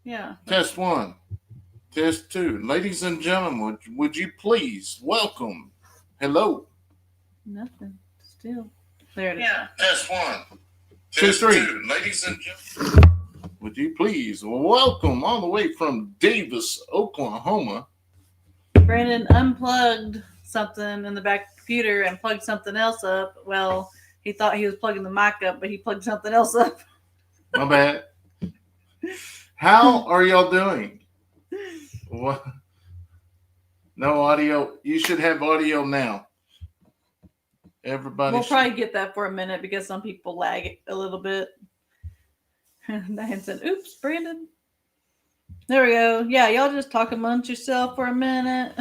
Yeah. Test 1. Test 2. Ladies and gentlemen, would you please welcome? Hello. Nothing. Still. There it is. Yeah. Test 1. Test 2. Ladies and gentlemen, would you please welcome all the way from Davis, Oklahoma? Brandon unplugged something in the back computer and plugged something else up. Well, he thought he was plugging the mic up, but he plugged something else up. My bad. How are y'all doing? What? No audio. You should have audio now. Everybody. We'll probably get that for a minute because some people lag it a little bit. Diane said, "Oops, Brandon." There we go. Yeah, y'all just talk amongst yourself for a minute.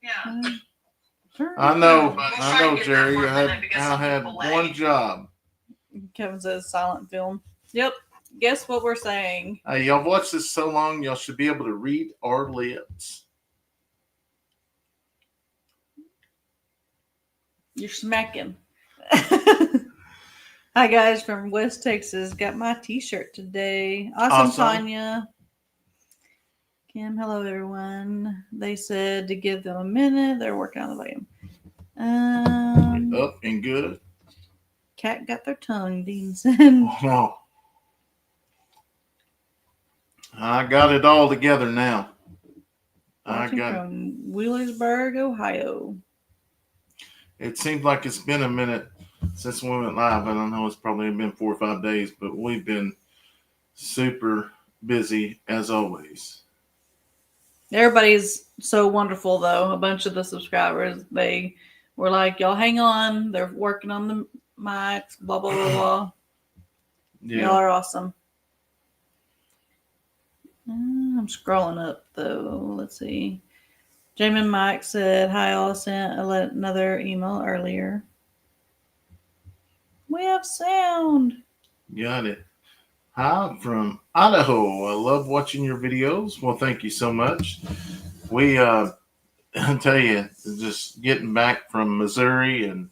Yeah. I know, Jerry. I had one job. Kevin says silent film. Yep. Guess what we're saying? Hey, y'all watched this so long, y'all should be able to read our lips. You're smacking. Hi guys from West Texas. Got my t-shirt today. Awesome. Tanya. Kim, hello everyone. They said to give them a minute. They're working on the volume. Up and good. Cat got their tongue, Dean said. Oh, I got it all together now. Watching from Wheelersburg, Ohio. It seems like it's been a minute since we went live. I don't know, it's probably been 4 or 5 days, but we've been super busy as always. Everybody's so wonderful, though. A bunch of the subscribers, they were like, y'all hang on. They're working on the mics, blah, blah, blah, blah. Yeah. Y'all are awesome. I'm scrolling up, though. Let's see. Jamin Mike said, hi, I sent another email earlier. We have sound. Got it. Hi from Idaho. I love watching your videos. Well, thank you so much. We, I tell you, just getting back from Missouri and,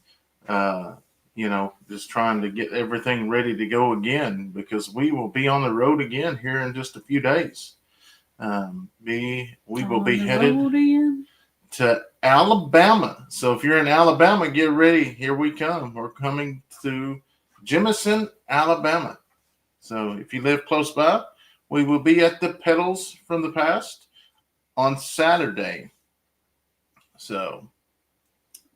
just trying to get everything ready to go again because we will be on the road again here in just a few days. We will be headed to Alabama. So if you're in Alabama, get ready. Here we come. We're coming to Jemison, Alabama. So if you live close by, we will be at the Petals from the Past on Saturday. So.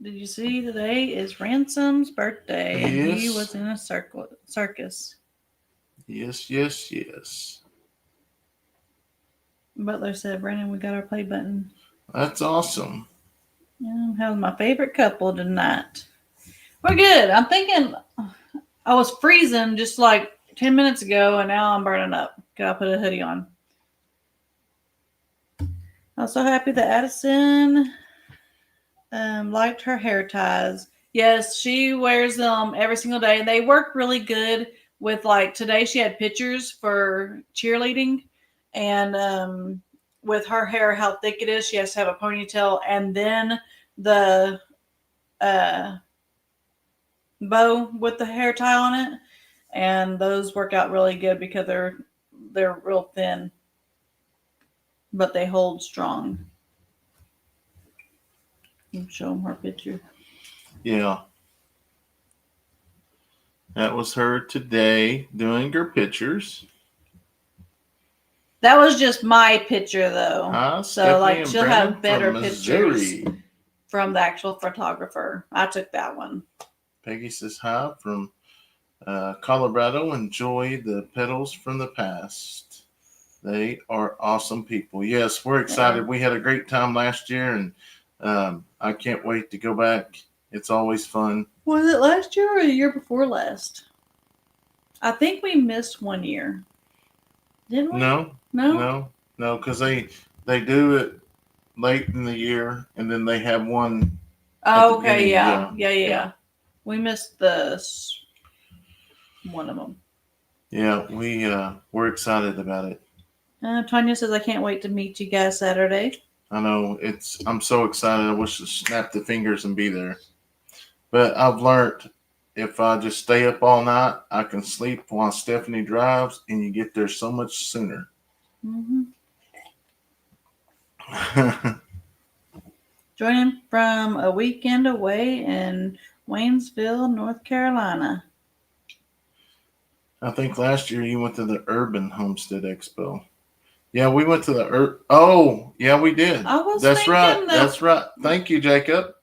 Did you see today is Ransom's birthday? And yes. He was in a circus. Yes. Butler said, Brandon, we got our play button. That's awesome. Yeah, that was my favorite couple tonight. We're good. I'm thinking I was freezing just like 10 minutes ago, and now I'm burning up. Gotta put a hoodie on. I'm so happy that Addison liked her hair ties. Yes, she wears them every single day. They work really good with, like, today she had pictures for cheerleading, and with her hair, how thick it is, she has to have a ponytail, and then the bow with the hair tie on it, and those work out really good because they're real thin, but they hold strong. You show them her picture. Yeah. That was her today doing her pictures. That was just my picture, though. So, like, she'll have better pictures from the actual photographer. I took that one. Peggy says hi from Colorado. Enjoy the Petals from the Past. They are awesome people. Yes, we're excited. Yeah. We had a great time last year, and I can't wait to go back. It's always fun. Was it last year or the year before last? I think we missed 1 year. Didn't we? No, because they do it late in the year, and then they have one. Oh, okay, yeah. We missed one of them. Yeah, we're excited about it. Tanya says, I can't wait to meet you guys Saturday. I know, I'm so excited. I wish to snap the fingers and be there. But I've learned if I just stay up all night, I can sleep while Stephanie drives, and you get there so much sooner. Mm-hmm. Joining from a weekend away in Waynesville, North Carolina. I think last year you went to the Urban Homestead Expo. Yeah, we went to the Oh, yeah, we did. I was That's right. thinking that. That's right. Thank you, Jacob.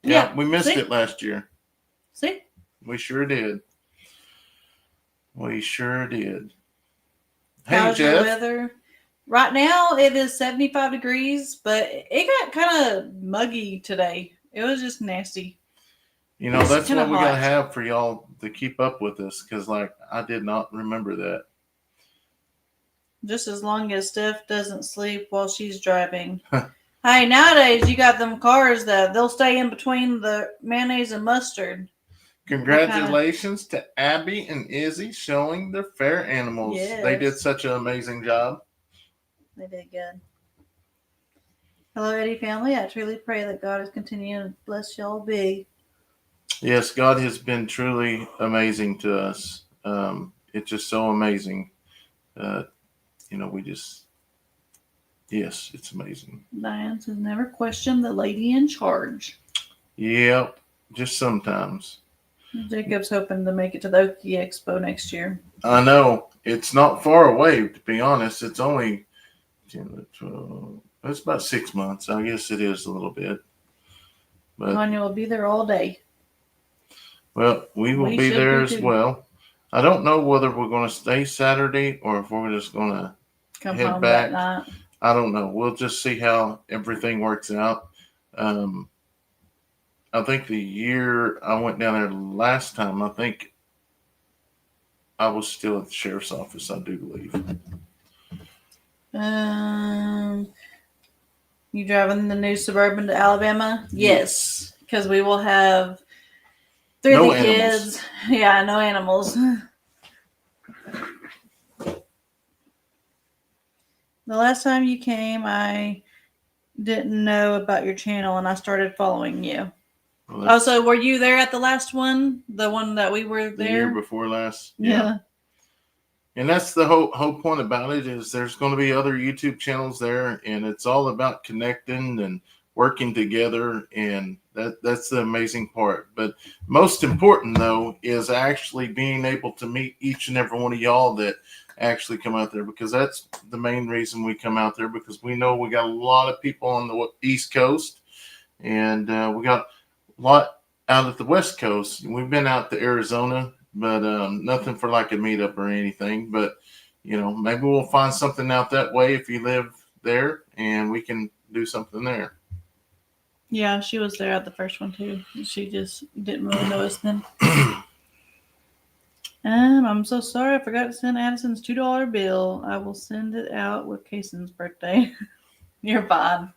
Yeah, Yeah, we missed see? it last year. See? We sure did. We sure did. Hey, How's your Jeff. weather? Right now it is 75 degrees, but it got kind of muggy today. It was just nasty. You know, that's Kind what of we got to hot. have for y'all to keep up with us, because, like, I did not remember that. Just as long as Steph doesn't sleep while she's driving. Hey, nowadays you got them cars that they'll stay in between the mayonnaise and mustard. Congratulations to Abby and Izzy showing their fair animals. Yes. They did such an amazing job. They did good. Hello, Eddy family. I truly pray that God is continuing to bless y'all big. Yes, God has been truly amazing to us. It's just so amazing. We just, yes, it's amazing. Diane has never questioned the lady in charge. Yep, just sometimes. Jacob's hoping to make it to the Okie Expo next year. I know. It's not far away, to be honest. It's only 10, 12, it's about 6 months. I guess it is a little bit. But Tanya will be there all day. Well, we will be there as well. I don't know whether we're going to stay Saturday or if we're just going to come head home back. That night. I don't know. We'll just see how everything works out. I think the year I went down there last time, I think I was still at the sheriff's office, I do believe. You driving the new Suburban to Alabama? Yes, because we will have 3 of the kids. Yeah, no animals. The last time you came, I didn't know about your channel, and I started following you. Well, so were you there at the last one? The one that we were there? The year before last? Yeah. And that's the whole point about it, is there's going to be other YouTube channels there, and it's all about connecting and working together, and that's the amazing part. But most important, though, is actually being able to meet each and every one of y'all that actually come out there, because that's the main reason we come out there, because we know we got a lot of people on the East Coast, and we got a lot out at the West Coast. We've been out to Arizona, but nothing for like a meetup or anything. But, maybe we'll find something out that way if you live there, and we can do something there. Yeah, she was there at the first one too. She just didn't really know us then. I'm so sorry. I forgot to send Addison's $2 bill. I will send it out with Kayson's birthday. You're fine.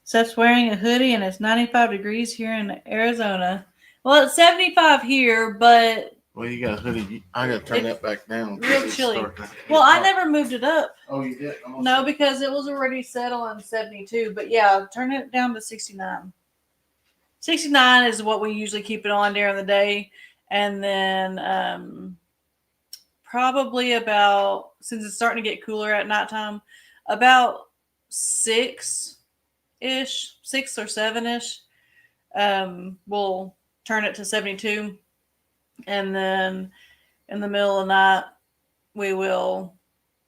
Steph's wearing a hoodie, and it's 95 degrees here in Arizona. Well, it's 75 here, but... Well, you got a hoodie. I got to turn that back down. Real chilly. Well, I never moved it up. Oh, you did? No, because it was already set on 72. But yeah, turn it down to 69. 69 is what we usually keep it on during the day. And then probably about, since it's starting to get cooler at nighttime, about 6 or 7-ish, we'll turn it to 72. And then in the middle of the night, we will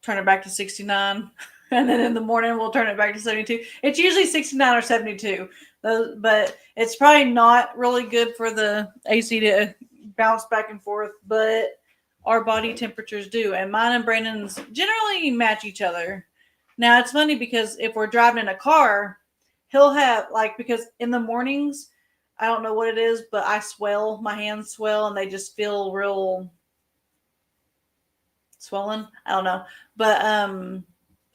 turn it back to 69. And then in the morning, we'll turn it back to 72. It's usually 69 or 72. But it's probably not really good for the AC to bounce back and forth. But our body temperatures do. And mine and Brandon's generally match each other. Now, it's funny because if we're driving in a car, he'll have, because in the mornings, I don't know what it is, but I swell. My hands swell, and they just feel real swollen. I don't know. But,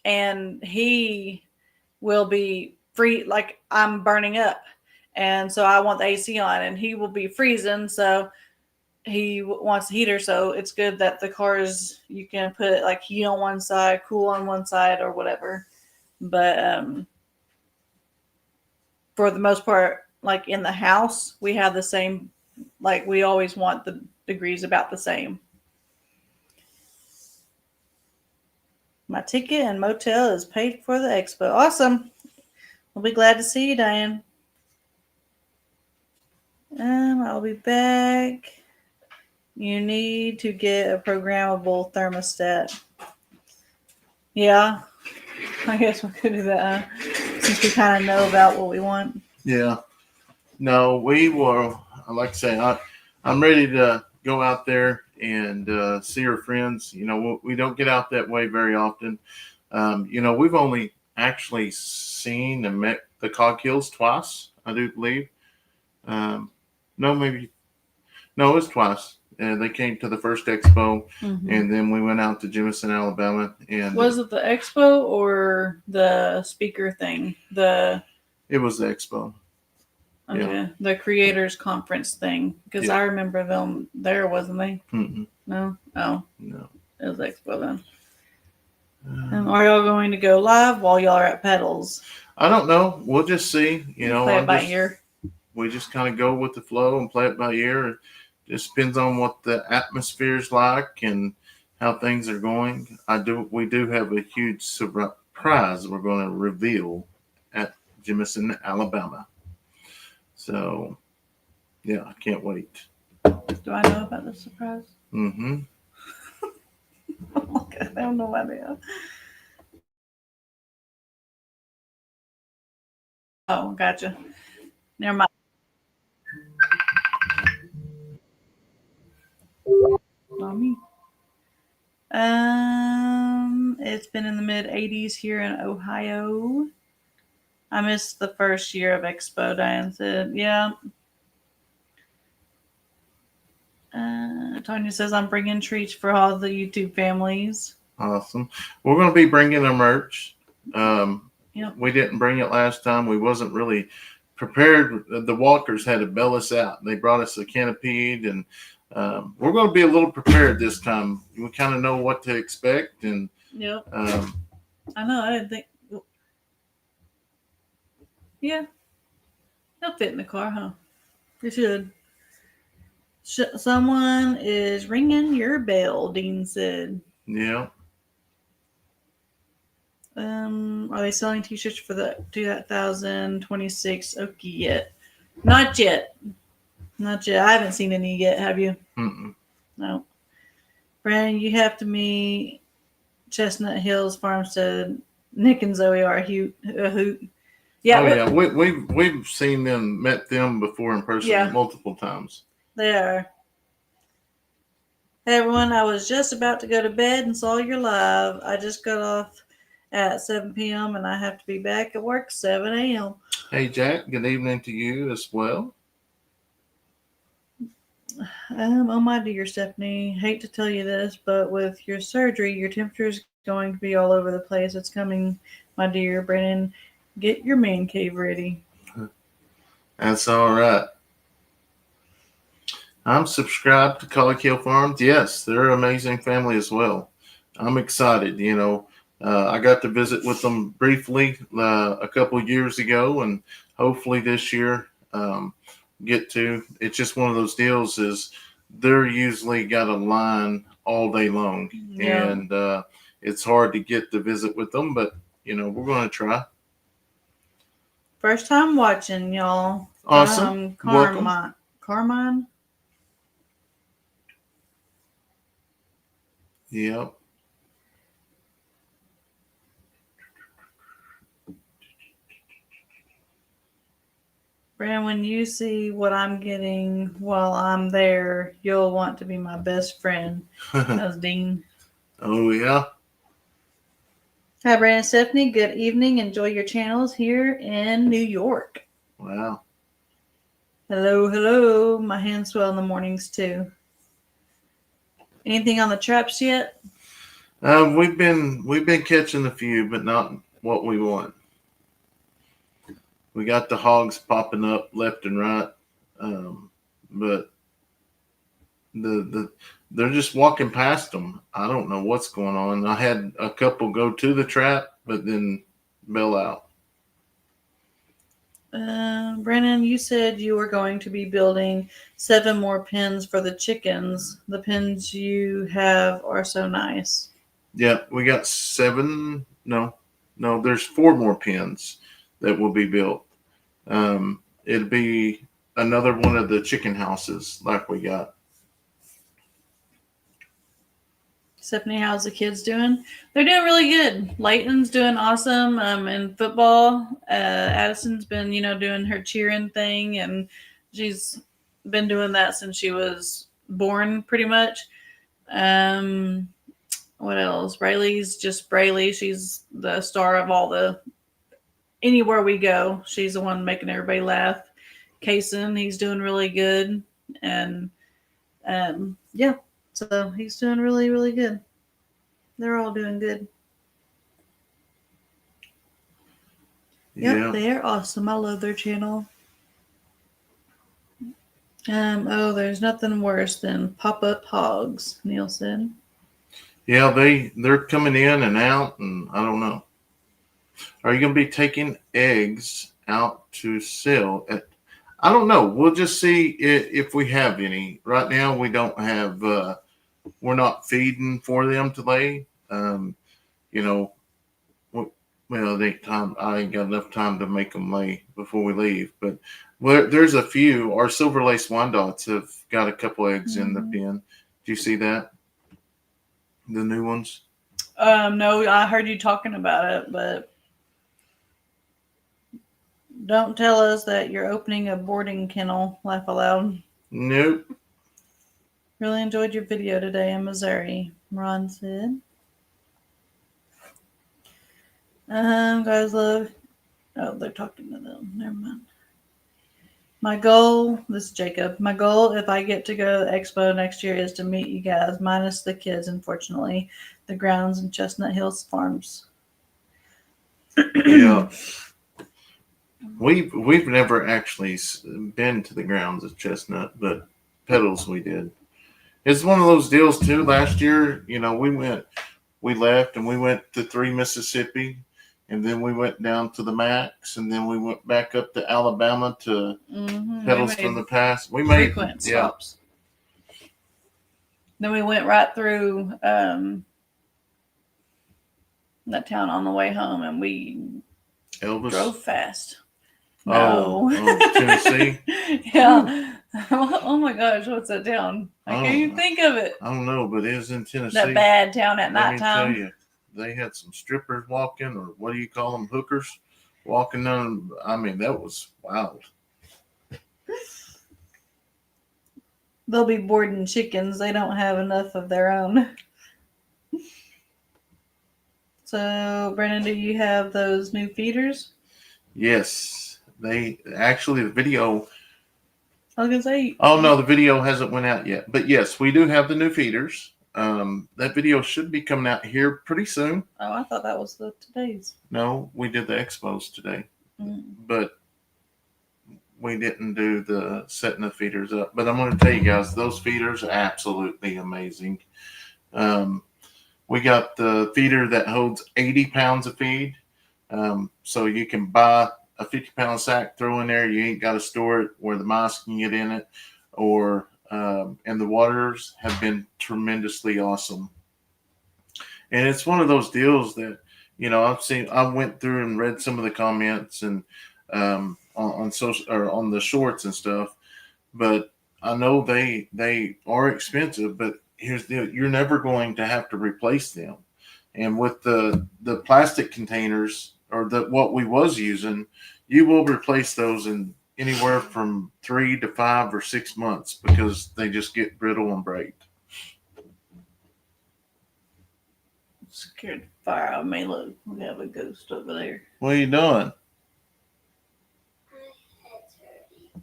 and he will be free, like I'm burning up. And so I want the AC on, and he will be freezing. So he wants the heater. So it's good that the cars, you can put like heat on one side, cool on one side, or whatever. But, for the most part, like in the house, we have the same Like we always want the degrees about the same. My ticket and motel is paid for the expo. Awesome. We'll be glad to see you, Diane. I'll be back. You need to get a programmable thermostat. Yeah, I guess we could do that, since we kind of know about what we want. Yeah. No, we will. Like I say, I'm ready to go out there and see our friends. You know, we don't get out that way very often. You know, we've only actually seen and met the Coghills twice, I do believe. No, maybe no, it's twice. They came to the first expo, and then we went out to Jemison, Alabama. And was it the expo or the speaker thing? It was the expo. Okay, yeah. The creators conference thing, because I remember them there, wasn't they? Mm-mm. No, oh no, it was expo then. Are y'all going to go live while y'all are at pedals? I don't know. We'll just see. You know, play it by ear. We just kind of go with the flow and play it by ear. It just depends on what the atmosphere is like and how things are going. We do have a huge surprise we're going to reveal at Jemison, Alabama. So, yeah, I can't wait. Do I know about the surprise? Mm-hmm. Okay, I have no idea. Oh, gotcha. Never mind. Not me. It's been in the mid 80s here in Ohio. I missed the first year of Expo, Diane said. Yeah. Tanya says, I'm bringing treats for all the YouTube families. Awesome. We're going to be bringing our merch. Yep. We didn't bring it last time. We wasn't really prepared. The walkers had to bail us out. They brought us a canopy, and we're going to be a little prepared this time. We kind of know what to expect. And yep. I know. I didn't think. Yeah. They'll fit in the car, huh? They should. Someone is ringing your bell, Dean said. Yeah. Are they selling t-shirts for the 2026 Oki yet? Not yet. Not yet. I haven't seen any yet, have you? Mm-mm. No. Brandon, you have to meet Chestnut Hills Farmstead. Nick and Zoe are a hoot. Yeah, yeah. We've seen them, met them before in person multiple times. They are. Hey everyone, I was just about to go to bed and saw your live. I just got off at 7 p.m. and I have to be back at work 7 a.m. Hey Jack, good evening to you as well. Oh my dear Stephanie, hate to tell you this, but with your surgery, your temperature is going to be all over the place. It's coming, my dear Brandon. Get your man cave ready. That's all right. I'm subscribed to College Hill Farms. Yes, they're an amazing family as well. I'm excited. You know, I got to visit with them briefly a couple of years ago, and hopefully this year get to. It's just one of those deals is they're usually got a line all day long, and it's hard to get to visit with them, but, you know, we're going to try. First time watching, y'all. Awesome. Carmine. Yep. Brandon, when you see what I'm getting while I'm there, you'll want to be my best friend. That was Dean. Oh, yeah. Hi, Brandon, Stephanie. Good evening. Enjoy your channels here in New York. Wow. Hello, hello. My hands swell in the mornings, too. Anything on the traps yet? We've been catching a few, but not what we want. We got the hogs popping up left and right, but they're just walking past them. I don't know what's going on. I had a couple go to the trap, but then bail out. Brandon, you said you were going to be building 7 more pens for the chickens. The pens you have are so nice. Yeah, we got 7. No, there's 4 more pens that will be built. It'll be another one of the chicken houses like we got. Stephanie, how's the kids doing? They're doing really good. Leighton's doing awesome in football. Addison's been, doing her cheering thing, and she's been doing that since she was born, pretty much. Um, what else? Braylee's just Braylee. She's the star of all the anywhere we go. She's the one making everybody laugh. Kayson, he's doing really good, and yeah, so he's doing really, really good. They're all doing good. Yep, Yeah. they are awesome. I love their channel. There's nothing worse than pop-up hogs, Neil said. Yeah, they're coming in and out, and I don't know. Are you going to be taking eggs out to sell? I don't know. We'll just see if we have any. Right now, we don't have. We're not feeding for them to lay. You know, well, I ain't got enough time to make them lay before we leave. But there's a few. Our silver lace Wyandottes have got a couple eggs in the pen. Do you see that? The new ones? No, I heard you talking about it, but don't tell us that you're opening a boarding kennel. Laugh aloud. Nope. Really enjoyed your video today in Missouri, Ron said. Guys love. Oh, they're talking to them. Never mind. My goal, this is Jacob. My goal, if I get to go to the Expo next year, is to meet you guys, minus the kids, unfortunately. The grounds in Chestnut Hills Farms. Yeah. We've never actually been to the grounds of Chestnut, but Petals we did. It's one of those deals too. Last year, we left and we went to 3 Mississippi, and then we went down to the Max, and then we went back up to Alabama to Petals from the Past. We made frequent stops. Then we went right through that town on the way home, and we drove fast. No. Oh, Tennessee? Yeah. Oh my gosh, what's that town? I can't even think of it. I don't know, but it was in Tennessee. That bad town at nighttime. Let me tell you, they had some strippers walking, or what do you call them, hookers, walking down. I mean, that was wild. They'll be boarding chickens. They don't have enough of their own. So, Brennan, do you have those new feeders? Yes. They actually, the video. I was gonna say. Oh no, the video hasn't went out yet. But yes, we do have the new feeders. That video should be coming out here pretty soon. Oh, I thought that was today's. No, we did the expos today, but we didn't do the setting the feeders up. But I'm going to tell you guys, those feeders are absolutely amazing. We got the feeder that holds 80 pounds of feed, so you can buy a 50-pound sack, throw in there. You ain't got to store it where the mice can get in it, and the waters have been tremendously awesome. And it's one of those deals that, I went through and read some of the comments and on social or on the shorts and stuff, but I know they are expensive. But here's the deal: you're never going to have to replace them. And with the plastic containers, or what we was using, you will replace those in anywhere from 3 to 5 or 6 months because they just get brittle and break. Scared the fire out of me. Look, we have a ghost over there. What are you doing?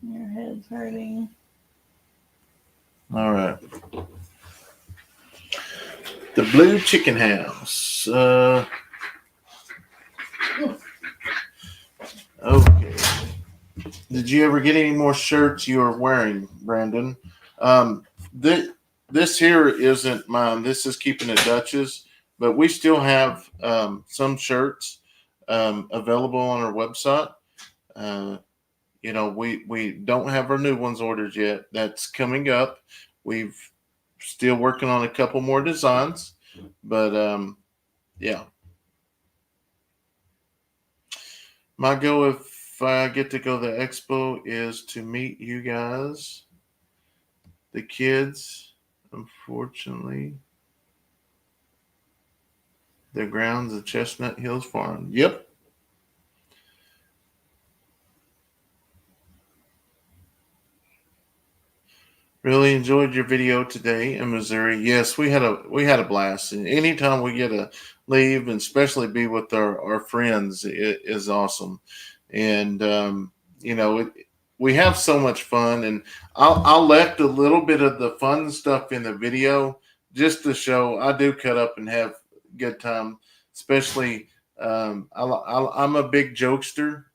Your head's hurting. All right. The Blue Chicken House. Okay. Did you ever get any more shirts you were wearing, Brandon? This here isn't mine. This is Keeping It Dutch's, but we still have some shirts available on our website. we don't have our new ones ordered yet. That's coming up. We've still working on a couple more designs, but yeah. My goal, if I get to go to the expo, is to meet you guys, the kids. Unfortunately, the grounds of Chestnut Hills Farm. Yep. Really enjoyed your video today in Missouri. Yes, we had a blast, and anytime we get to leave, and especially be with our friends, it is awesome. And we have so much fun, and I'll left a little bit of the fun stuff in the video just to show I do cut up and have good time. Especially, I'm a big jokester.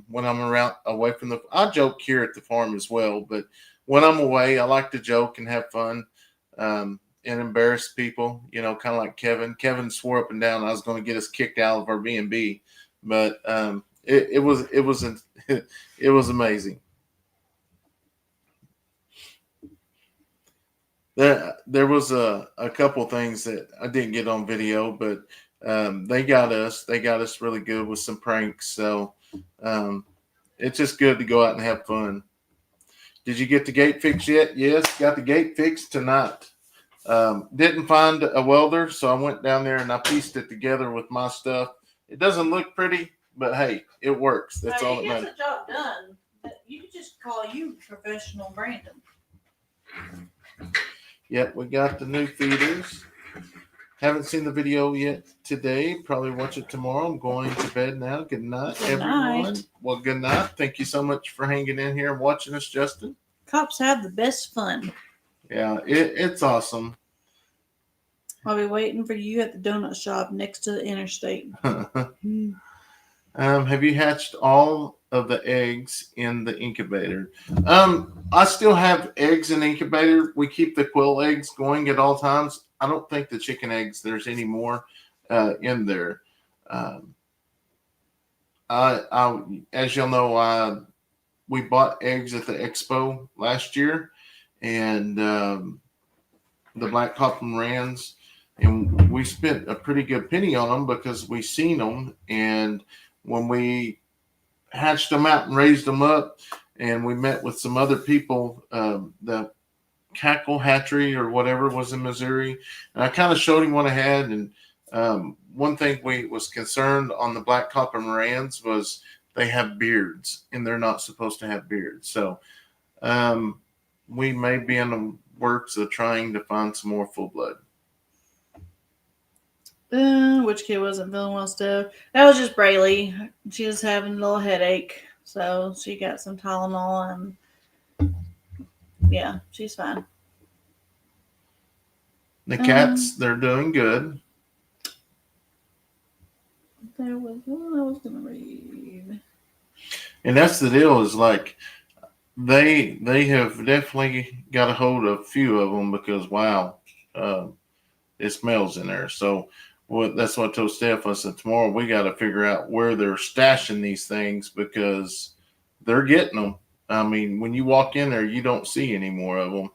When I'm around away from I joke here at the farm as well, but when I'm away, I like to joke and have fun, and embarrass people. Kind of like Kevin. Kevin swore up and down I was going to get us kicked out of our B&B, but it was it was amazing. There was a couple things that I didn't get on video, but they got us really good with some pranks. So um, it's just good to go out and have fun. Did you get the gate fixed yet? Yes, got the gate fixed tonight. Didn't find a welder, so I went down there and I pieced it together with my stuff. It doesn't look pretty, but hey, it works. That's all that matters. It gets the job done. You could just call you professional Brandon. Yep, we got the new feeders. Haven't seen the video yet today. Probably watch it tomorrow. I'm going to bed now. Good night, everyone. Well, good night. Thank you so much for hanging in here and watching us, Justin. Cops have the best fun. Yeah, it's awesome. I'll be waiting for you at the donut shop next to the interstate. Have you hatched all of the eggs in the incubator? I still have eggs in the incubator. We keep the quail eggs going at all times. I don't think the chicken eggs there's any more in there. As you'll know, we bought eggs at the Expo last year, and the black Pomeranians, and we spent a pretty good penny on them because we seen them, and when we hatched them out and raised them up, and we met with some other people, the Cackle Hatchery or whatever was in Missouri, and I kind of showed him what I had. And one thing we was concerned on the black Pomeranians was they have beards, and they're not supposed to have beards. So we may be in the works of trying to find some more full blood. Which kid wasn't feeling well, Steph? That was just Braylee. She was having a little headache, so she got some Tylenol, and yeah, she's fine. The cats, they're doing good. There was one I was going to read. And that's the deal, is like they have definitely got a hold of a few of them because, wow, it smells in there. So that's what I told Steph. I said, tomorrow we got to figure out where they're stashing these things because they're getting them. I mean, when you walk in there, you don't see any more of them.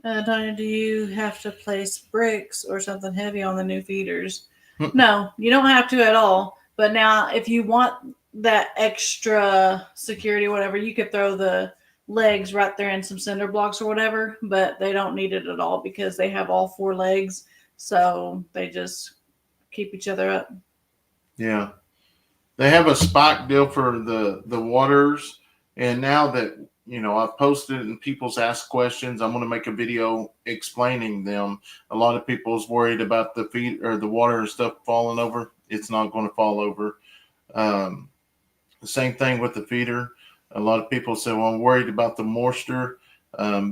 Tanya, do you have to place bricks or something heavy on the new feeders? No, you don't have to at all. But now, if you want that extra security or whatever, you could throw the legs right there in some cinder blocks or whatever, but they don't need it at all because they have all four legs, so they just keep each other up. Yeah. They have a spike deal for the waters, and now that I've posted and people's asked questions, I'm going to make a video explaining them. A lot of people's worried about the feed or the water and stuff falling over. It's not going to fall over. The same thing with the feeder. A lot of people say, well, I'm worried about the moisture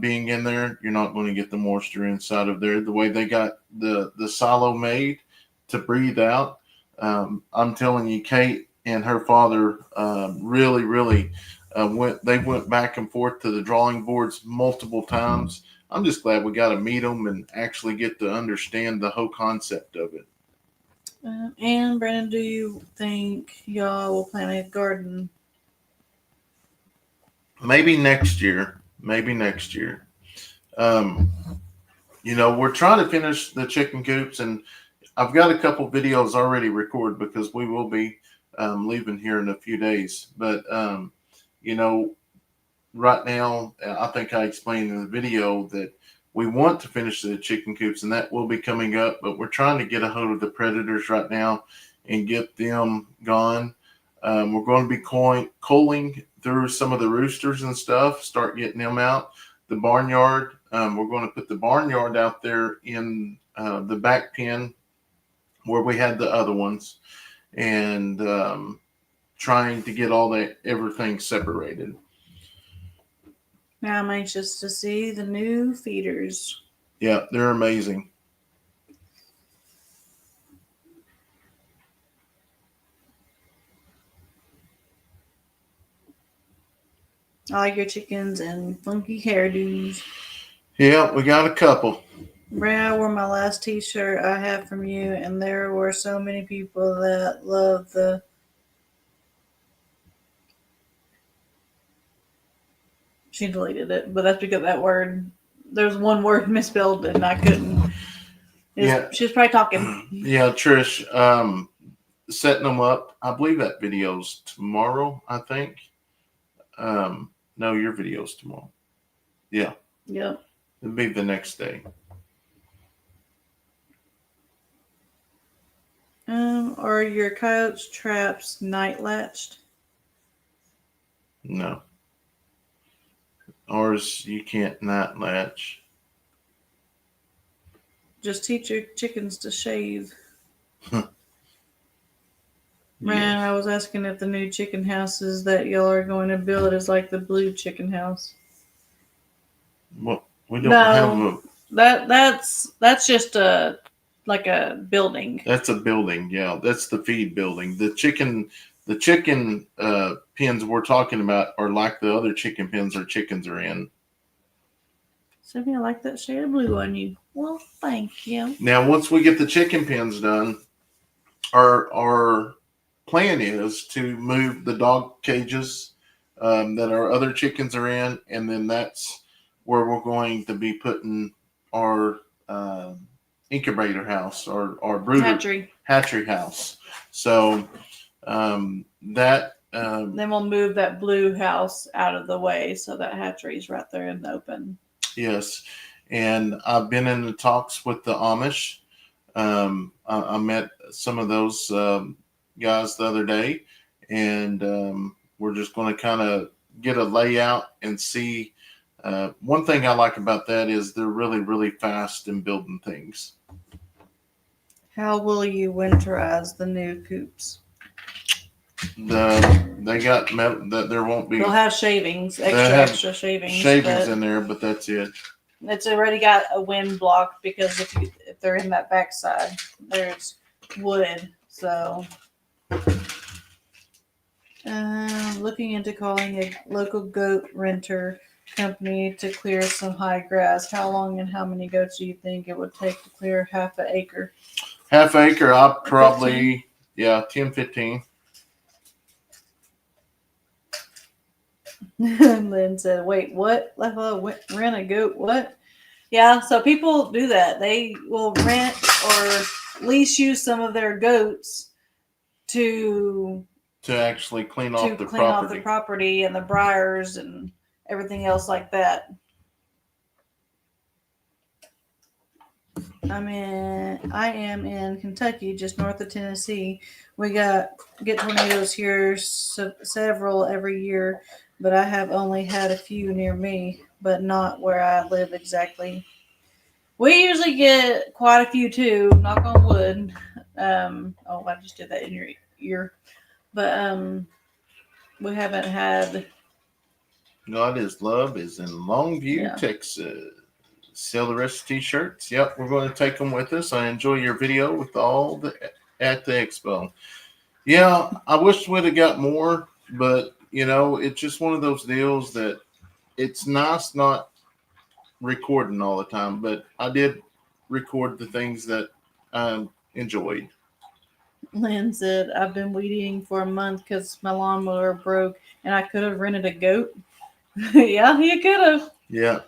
being in there. You're not going to get the moisture inside of there. The way they got the silo made to breathe out. I'm telling you, Kate and her father really went back and forth to the drawing boards multiple times. I'm just glad we got to meet them and actually get to understand the whole concept of it. And Brandon, do you think y'all will plant a garden? maybe next year. Maybe next year. Um, we're trying to finish the chicken coops, and I've got a couple videos already recorded because we will be leaving here in a few days. But you know, right now, I think I explained in the video that we want to finish the chicken coops, and that will be coming up. But we're trying to get a hold of the predators right now and get them gone. We're going to be culling through some of the roosters and stuff, start getting them out. The barnyard, we're going to put the barnyard out there in the back pen where we had the other ones, and trying to get everything separated. Now I'm anxious to see the new feeders. Yeah, they're amazing. I like your chickens and funky hairdos. Yeah, we got a couple. Brad, I wore my last t-shirt I had from you, and there were so many people that loved the... She deleted it, but that's because that word... There's one word misspelled, and I couldn't... Yeah. She was probably talking. Yeah, Trish, setting them up. I believe that video's tomorrow, I think. No, your video's tomorrow. Yeah. Yep. It'll be the next day. Are your coyotes traps night latched? No. Ours, you can't night latch. Just teach your chickens to shave. Yes. Man, I was asking if the new chicken houses that y'all are going to build is like the blue chicken house. Well, we don't have a... That's just a building. That's a building, yeah. That's the feed building. The chicken pens we're talking about are like the other chicken pens our chickens are in. Sylvia, I like that shade of blue on you. Well, thank you. Now, once we get the chicken pens done, our plan is to move the dog cages that our other chickens are in, and then that's where we're going to be putting our incubator house or brooder hatchery house. So then we'll move that blue house out of the way so that hatchery's right there in the open. Yes, and I've been in the talks with the Amish. I met some of those guys the other day, and we're just going to kind of get a layout and see. One thing I like about that is they're really, really fast in building things. How will you winterize the new coops? They got metal that there won't be. They'll have shavings, extra shavings in there, but that's it. It's already got a wind block because if they're in that backside, there's wood. So, looking into calling a local goat renter company to clear some high grass. How long and how many goats do you think it would take to clear half an acre? Half acre, I'll probably 10, 15. Lynn said, wait, what? Rent a goat? What? Yeah, so people do that. They will rent or lease use some of their goats to actually clean off the property and the briars and everything else like that. I am in Kentucky, just north of Tennessee. We get tornadoes here, several every year, but I have only had a few near me, but not where I live exactly. We usually get quite a few too, knock on wood. I just did that in your ear. But we haven't had... God is Love is in Longview, Texas. Sell the rest of the t-shirts. Yep, we're going to take them with us. I enjoy your video with all at the expo. Yeah, I wish we'd have got more, but it's just one of those deals that it's nice not recording all the time, but I did record the things that I enjoyed. Lynn said, I've been weeding for a month because my lawnmower broke and I could have rented a goat. Yeah, you could have. Yeah.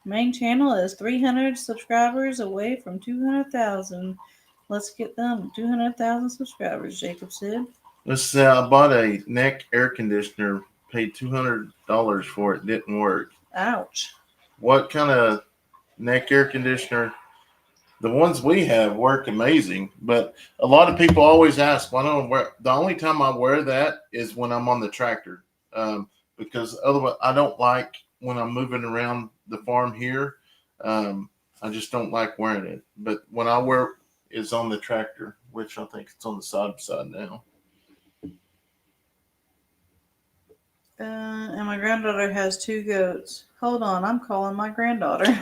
Main channel is 300 subscribers away from 200,000. Let's get them 200,000 subscribers, Jacob said. Let's say I bought a neck air conditioner, paid $200 for it, didn't work. Ouch. What kind of neck air conditioner? The ones we have work amazing, but a lot of people always ask, why don't I wear? The only time I wear that is when I'm on the tractor, because otherwise I don't like when I'm moving around the farm here. I just don't like wearing it. But when I wear is on the tractor, which I think it's on the side now. And my granddaughter has 2 goats. Hold on, I'm calling my granddaughter.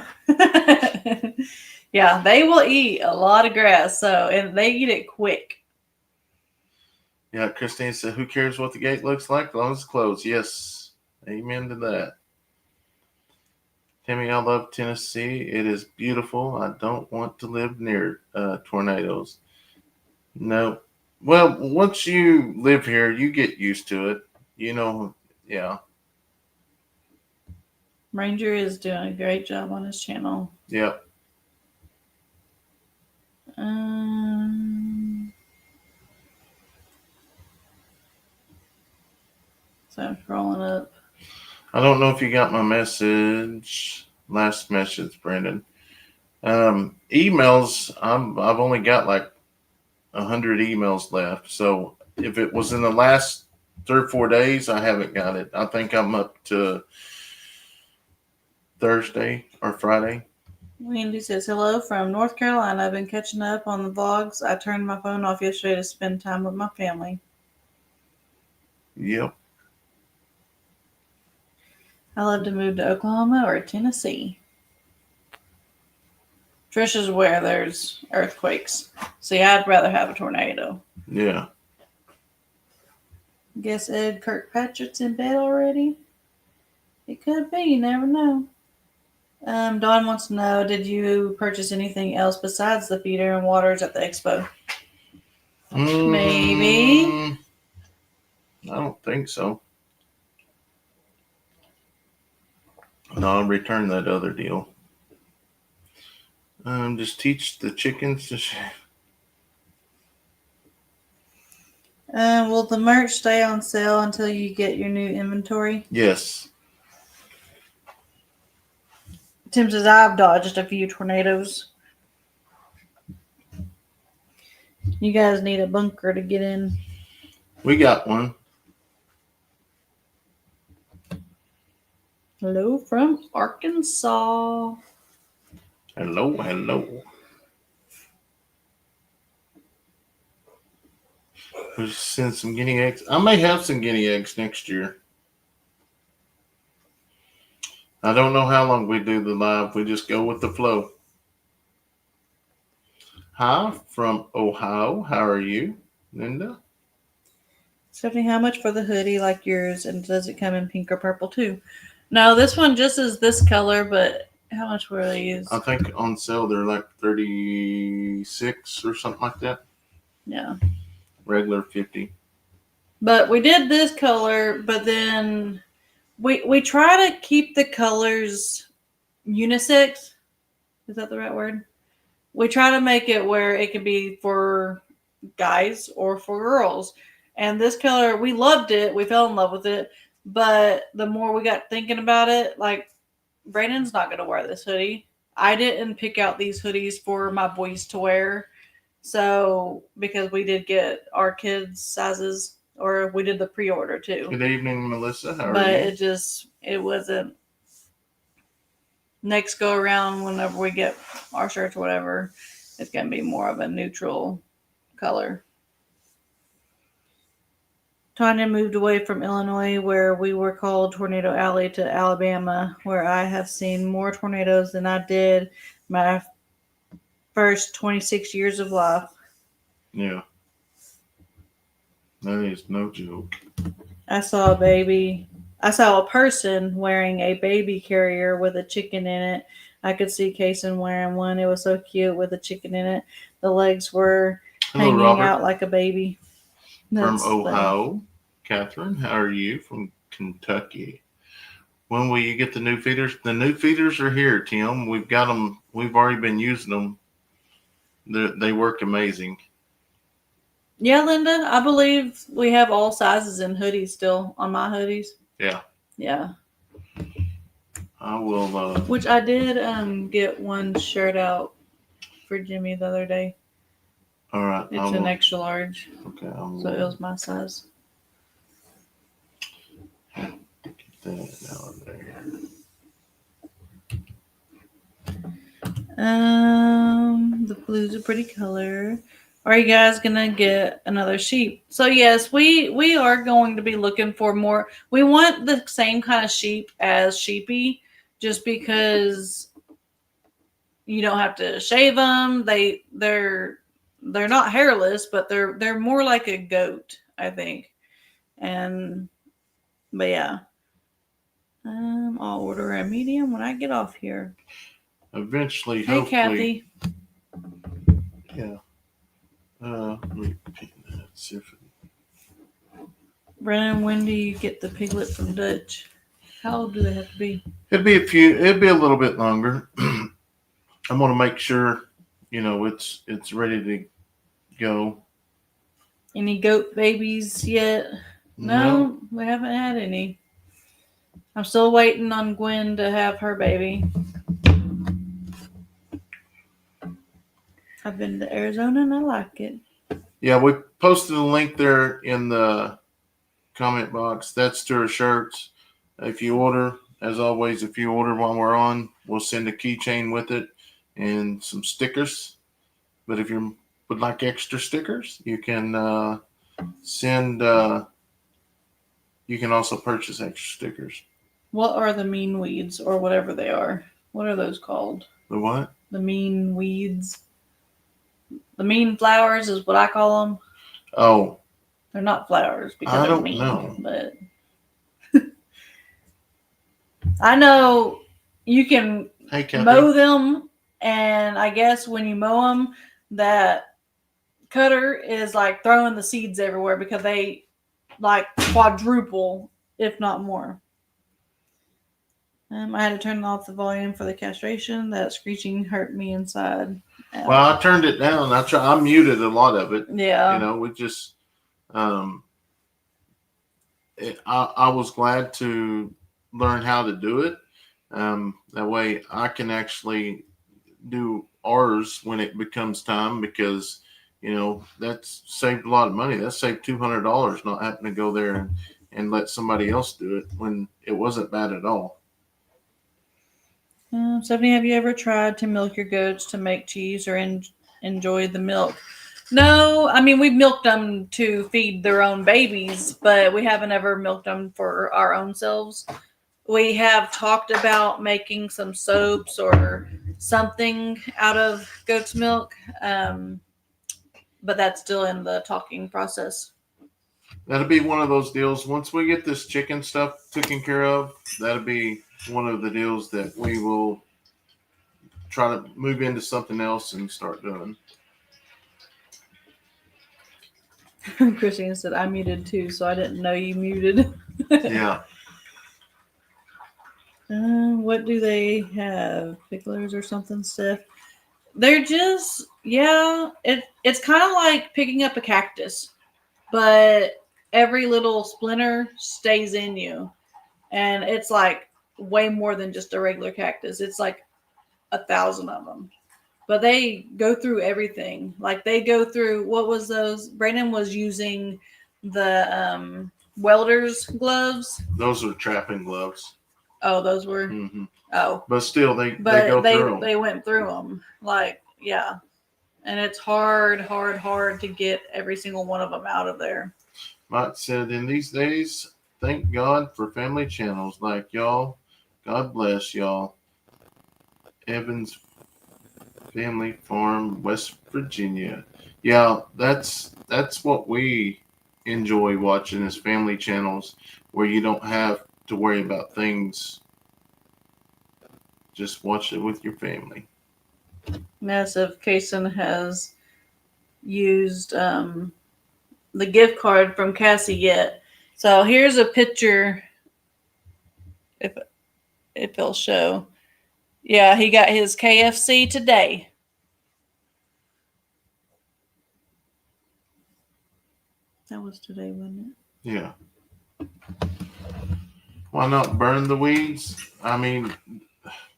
Yeah, they will eat a lot of grass, and they eat it quick. Yeah, Christine said, who cares what the gate looks like as long as it's closed? Yes, amen to that. Timmy, I love Tennessee. It is beautiful. I don't want to live near tornadoes. No. Well, once you live here, you get used to it. Yeah. Ranger is doing a great job on his channel. Yep. So I'm scrolling up. I don't know if you got my message. Last message, Brandon. Emails. I've only got like 100 emails left. So if it was in the last 3 or 4 days, I haven't got it. I think I'm up to Thursday or Friday. Wendy says, hello from North Carolina. I've been catching up on the vlogs. I turned my phone off yesterday to spend time with my family. Yep. I love to move to Oklahoma or Tennessee. Trisha's where there's earthquakes. See, I'd rather have a tornado. Yeah. Guess Ed Kirkpatrick's in bed already? It could be. You never know. Dawn wants to know, did you purchase anything else besides the feeder and waters at the expo? Maybe. I don't think so. No, I'll return that other deal. Just teach the chickens to. Will the merch stay on sale until you get your new inventory? Yes. Tim says, I've dodged a few tornadoes. You guys need a bunker to get in. We got one. Hello from Arkansas. Hello. We'll send some guinea eggs. I may have some guinea eggs next year. I don't know how long we do the live. We just go with the flow. Hi from Ohio. How are you, Linda? Stephanie, how much for the hoodie like yours? And does it come in pink or purple too? No, this one just is this color, but how much were they used? I think on sale they're like 36 or something like that. Yeah. Regular 50. But we did this color, but then we try to keep the colors unisex. Is that the right word? We try to make it where it could be for guys or for girls. And this color, we loved it. We fell in love with it. But the more we got thinking about it, like, Brandon's not going to wear this hoodie. I didn't pick out these hoodies for my boys to wear. So, because we did get our kids' sizes, or we did the pre-order too. Good evening, Melissa. How are you? But it wasn't. Next go around, whenever we get our shirts or whatever, it's going to be more of a neutral color. Tanya moved away from Illinois, where we were called Tornado Alley, to Alabama, where I have seen more tornadoes than I did my first 26 years of life. Yeah. That is no joke. I saw a person wearing a baby carrier with a chicken in it. I could see Kayson wearing one. It was so cute with a chicken in it. The legs were hanging out like a baby. From Ohio. Catherine, how are you? From Kentucky. When will you get the new feeders? The new feeders are here, Tim. We've got them. We've already been using them. They work amazing. Yeah, Linda, I believe we have all sizes in hoodies still on my hoodies. Yeah. Yeah. I will. Which I did get one shirt out for Jimmy the other day. All right. It's an extra large. Okay. So it was my size. Get that out there. The blue's a pretty color. Are you guys gonna get another sheep? So yes, we are going to be looking for more. We want the same kind of sheep as Sheepy, just because you don't have to shave them. They're not hairless, but they're more like a goat, I think. But yeah, I'll order a medium when I get off here. Eventually, hey, hopefully. Kathy. Yeah. Let me paint that. See if Brennan, when do you get the piglet from Dutch? How old do they have to be? It'd be a little bit longer. I'm gonna make sure, it's ready to go. Any goat babies yet? No, we haven't had any. I'm still waiting on Gwen to have her baby. I've been to Arizona and I like it. Yeah, we posted a link there in the comment box. That's to our shirts. If you order, as always, if you order while we're on, we'll send a keychain with it and some stickers. But if you would like extra stickers, you can send. You can also purchase extra stickers. What are the mean weeds or whatever they are? What are those called? The what? The mean weeds. The mean flowers is what I call them. Oh. They're not flowers because they're mean. Know. But I know you can mow them, and I guess when you mow them, that cutter is like throwing the seeds everywhere because they like quadruple, if not more. I had to turn off the volume for the castration. That screeching hurt me inside. Well, I turned it down. I muted a lot of it. Yeah. We just, I was glad to learn how to do it. That way I can actually do ours when it becomes time because, that's saved a lot of money. That saved $200 not having to go there and let somebody else do it when it wasn't bad at all. Stephanie, have you ever tried to milk your goats to make cheese or enjoy the milk? No, I mean, we've milked them to feed their own babies, but we haven't ever milked them for our own selves. We have talked about making some soaps or something out of goat's milk, but that's still in the talking process. That'll be one of those deals. Once we get this chicken stuff taken care of, that'll be one of the deals that we will try to move into something else and start doing. Christine said, I muted too, so I didn't know you muted. Yeah. What do they have? Picklers or something, Steph? They're just, it's kind of like picking up a cactus, but every little splinter stays in you. And it's like way more than just a regular cactus. It's like 1,000 of them. But they go through everything. Like they go through, what was those? Brandon was using the welder's gloves. Those are trapping gloves. Oh, those were? Mm-hmm. Oh. But still, they go through them. They went through them. Like, yeah. And it's hard to get every single one of them out of there. Mike said, in these days, thank God for family channels like y'all. God bless y'all. Evans Family Farm, West Virginia. Yeah, that's what we enjoy watching is family channels where you don't have to worry about things. Just watch it with your family. Massive. Kayson has used the gift card from Cassie yet. So here's a picture if it'll show. Yeah, he got his KFC today. That was today, wasn't it? Yeah. Why not burn the weeds? I mean,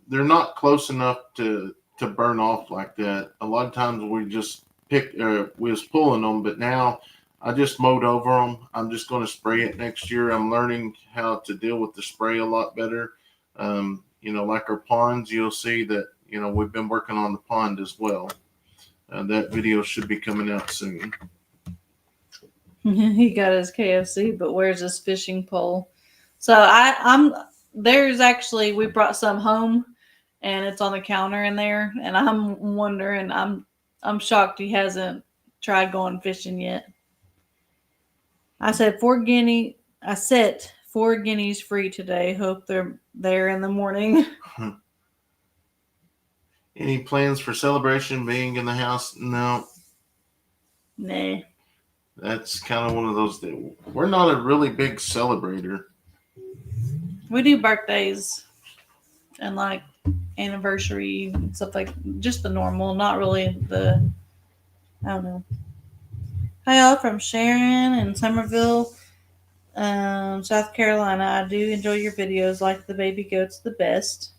they're not close enough to burn off like that. A lot of times we just we was pulling them, but now I just mowed over them. I'm just going to spray it next year. I'm learning how to deal with the spray a lot better. Like our ponds, you'll see that we've been working on the pond as well. That video should be coming out soon. He got his KFC, but where's his fishing pole? So there's actually, we brought some home, and it's on the counter in there, and I'm wondering, I'm shocked he hasn't tried going fishing yet. I set 4 guineas free today. Hope they're there in the morning. Any plans for celebration being in the house? No. Nah. That's kind of one of those that we're not a really big celebrator. We do birthdays and like anniversary and stuff, like just the normal, not really the, I don't know. Hi all from Sharon and Somerville, South Carolina. I do enjoy your videos, like the baby goats the best.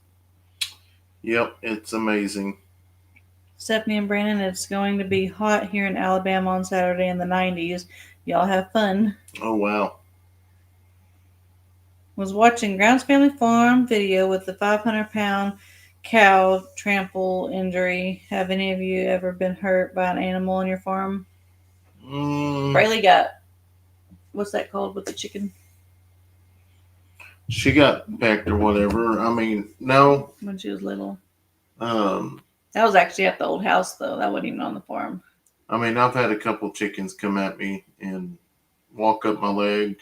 Yep, it's amazing. Stephanie and Brandon, it's going to be hot here in Alabama on Saturday in the 90s. Y'all have fun. Oh, wow. Was watching Grounds Family Farm video with the 500-pound cow trample injury. Have any of you ever been hurt by an animal on your farm? Braylee got, what's that called with the chicken? She got pecked or whatever. I mean, no. When she was little. That was actually at the old house, though. That wasn't even on the farm. I mean, I've had a couple chickens come at me and walk up my leg.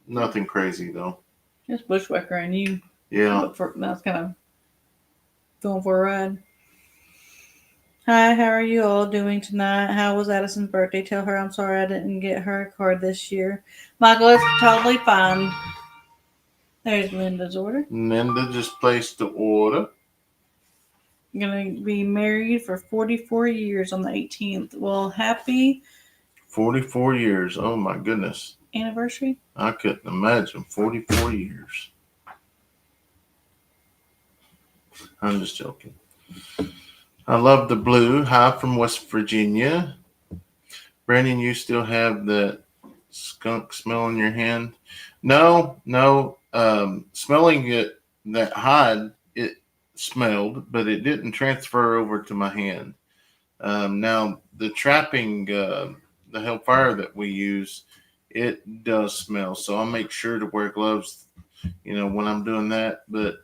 Nothing crazy, though. Just bushwhacking you. Yeah. That's kind of going for a ride. Hi, how are you all doing tonight? How was Addison's birthday? Tell her I'm sorry I didn't get her a card this year. Michael, it's totally fine. There's Linda's order. Linda just placed the order. I'm going to be married for 44 years on the 18th. Well, happy 44 years. Oh, my goodness. Anniversary? I couldn't imagine 44 years. I'm just joking. I love the blue. Hi from West Virginia. Brandon, you still have that skunk smell in your hand? No. Smelling it, that hide, it smelled, but it didn't transfer over to my hand. Now, the trapping, the Hellfire that we use, it does smell. So I'll make sure to wear gloves, when I'm doing that. But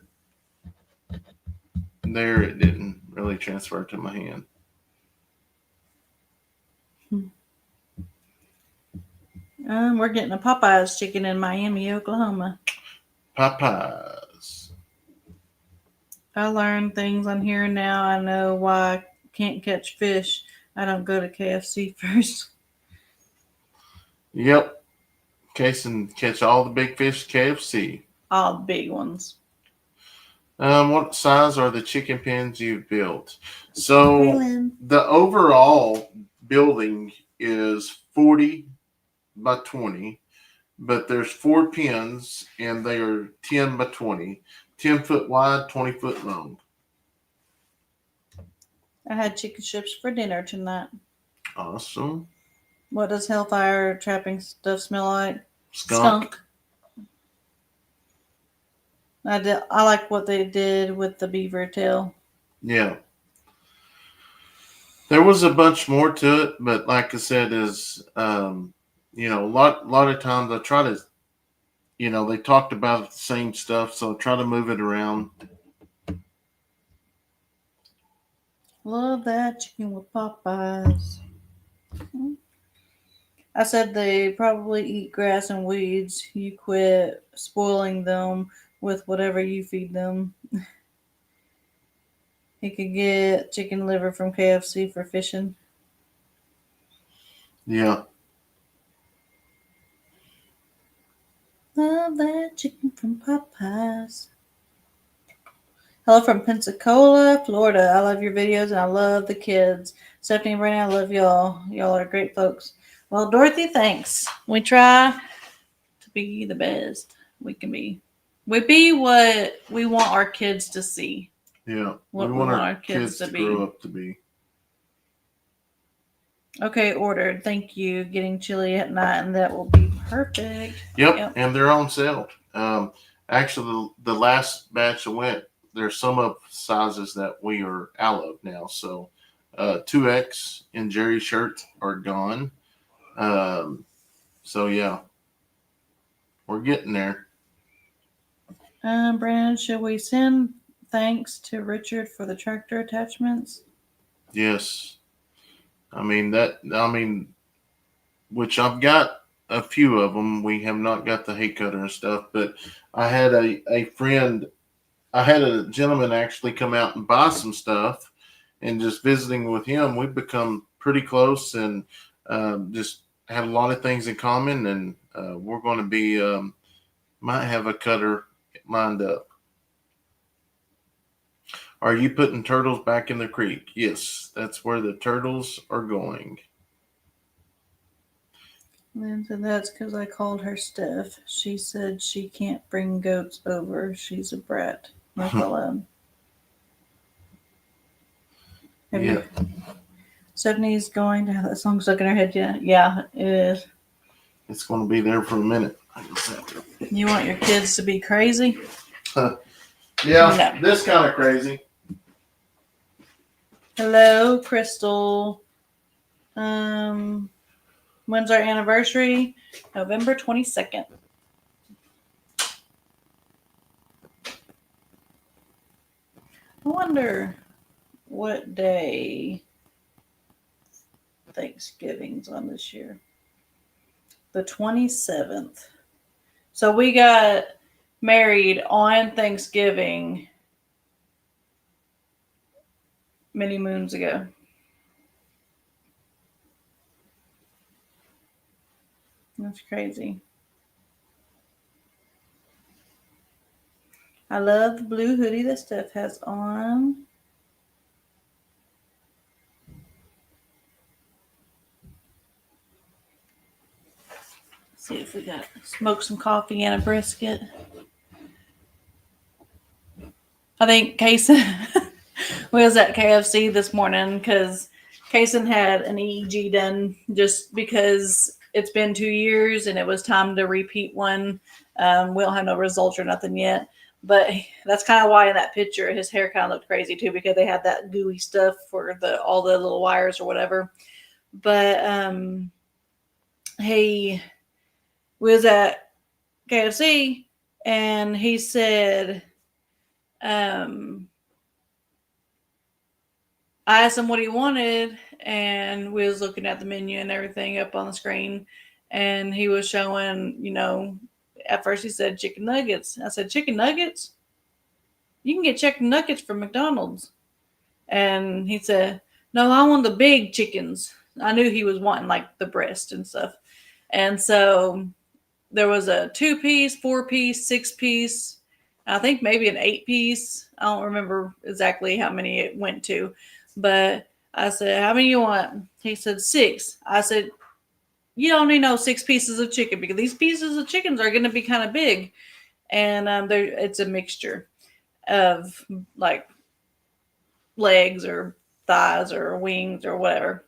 there, it didn't really transfer to my hand. We're getting a Popeyes chicken in Miami, Oklahoma. Popeyes. I learned things on here now. I know why I can't catch fish. I don't go to KFC first. Yep. Kayson catch all the big fish KFC. All the big ones. What size are the chicken pens you've built? So the overall building is 40 by 20, but there's 4 pens and they are 10 by 20, 10 foot wide, 20 foot long. I had chicken strips for dinner tonight. Awesome. What does Hellfire trapping stuff smell like? Skunk. I like what they did with the beaver tail. Yeah. There was a bunch more to it, but like I said, a lot of times I try to, they talked about the same stuff, so I try to move it around. Love that chicken with Popeyes. I said they probably eat grass and weeds. You quit spoiling them with whatever you feed them. He could get chicken liver from KFC for fishing. Yeah. Love that chicken from Popeyes. Hello from Pensacola, Florida. I love your videos and I love the kids. Stephanie and Brandon, I love y'all. Y'all are great folks. Well, Dorothy, thanks. We try to be the best we can be. We be what we want our kids to see. Yeah, What we want our kids to grow up to be. Okay, ordered. Thank you. Getting chili at night, and that will be perfect. Yep. And they're on sale. Actually, the last batch went. There's some of sizes that we are out of now. So, 2X and Jerry shirt are gone. So yeah, we're getting there. Brandon, should we send thanks to Richard for the tractor attachments? Yes. I mean, which I've got a few of them. We have not got the hay cutter and stuff, but I had a friend, I had a gentleman actually come out and buy some stuff, and just visiting with him, we've become pretty close and just have a lot of things in common. And we're going to be, might have a cutter lined up. Are you putting turtles back in the creek? Yes, that's where the turtles are going. Lynn said that's because I called her Steph. She said she can't bring goats over. She's a brat. Left alone. Yeah. Stephanie's going to have that song stuck in her head yet? Yeah, it is. It's going to be there for a minute. You want your kids to be crazy? Yeah, no. This kind of crazy. Hello, Crystal. When's our anniversary? November 22nd. I wonder what day Thanksgiving's on this year. The 27th. So we got married on Thanksgiving many moons ago. That's crazy. I love the blue hoodie that Steph has on. Let's see if we got smoke some coffee and a brisket. I think Kayson was at KFC this morning because Kayson had an EEG done just because it's been 2 years and it was time to repeat one. We don't have no results or nothing yet. But that's kind of why in that picture his hair kind of looked crazy too, because they had that gooey stuff for all the little wires or whatever. But he was at KFC and he said, I asked him what he wanted, and we was looking at the menu and everything up on the screen, and he was showing, at first he said chicken nuggets. I said, chicken nuggets? You can get chicken nuggets from McDonald's. And he said, no, I want the big chickens. I knew he was wanting like the breast and stuff. And so there was a 2-piece, 4-piece, 6-piece, I think maybe an 8-piece. I don't remember exactly how many it went to. But I said, how many you want? He said 6. I said, you don't need no 6 pieces of chicken because these pieces of chickens are going to be kind of big. And it's a mixture of like legs or thighs or wings or whatever.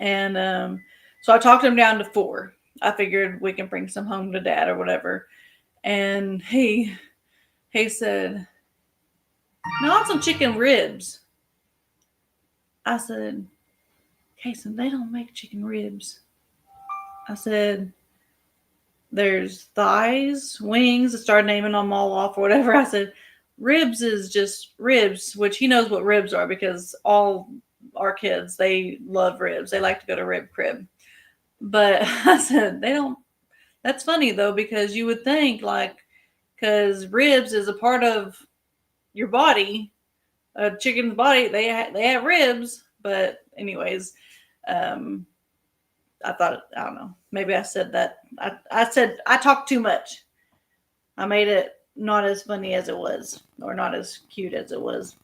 And so I talked him down to 4. I figured we can bring some home to Dad or whatever. And he said, no, I want some chicken ribs. I said, Kayson, they don't make chicken ribs. I said, there's thighs, wings. I started naming them all off or whatever. I said, ribs is just ribs, which he knows what ribs are because all our kids, they love ribs. They like to go to rib crib. But I said, they don't. That's funny, though, because you would think, because ribs is a part of your body, a chicken's body, they have ribs. But anyways, I thought, I don't know, maybe I said that. I said I talk too much. I made it not as funny as it was, or not as cute as it was.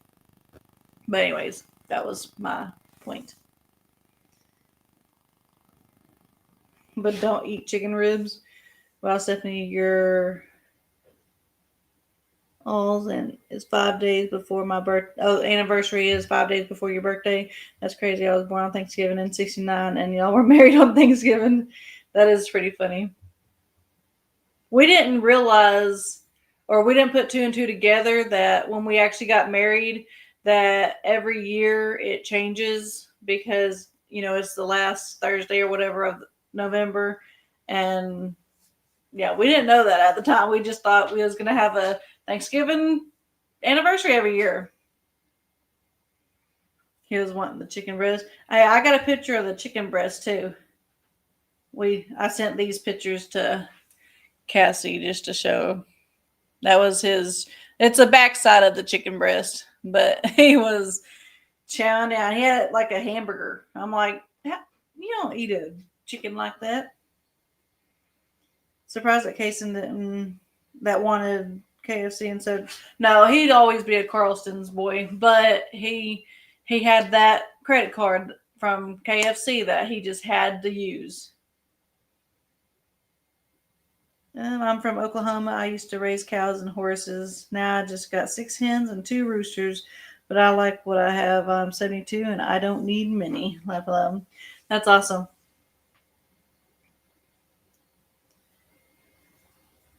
But anyways, that was my point. But don't eat chicken ribs. Well, Stephanie, your alls and is 5 days before my birth. Oh, anniversary is 5 days before your birthday. That's crazy. I was born on Thanksgiving in '69, and y'all were married on Thanksgiving. That is pretty funny. We didn't realize, or we didn't put two and two together, that when we actually got married, that every year it changes because it's the last Thursday or whatever of November, and yeah, we didn't know that at the time. We just thought we was gonna have a Thanksgiving anniversary every year. He was wanting the chicken breast. I got a picture of the chicken breast too. I sent these pictures to Cassie just to show. That was his. It's the backside of the chicken breast, but he was chowing down. He had it like a hamburger. I'm like, you don't eat a chicken like that. Surprised that Kayson didn't, that wanted KFC and said no. He'd always be a Carlston's boy, but he had that credit card from KFC that he just had to use. I'm from Oklahoma. I used to raise cows and horses. Now I just got 6 hens and 2 roosters, but I like what I have. I'm 72 and I don't need many. Love them. That's awesome.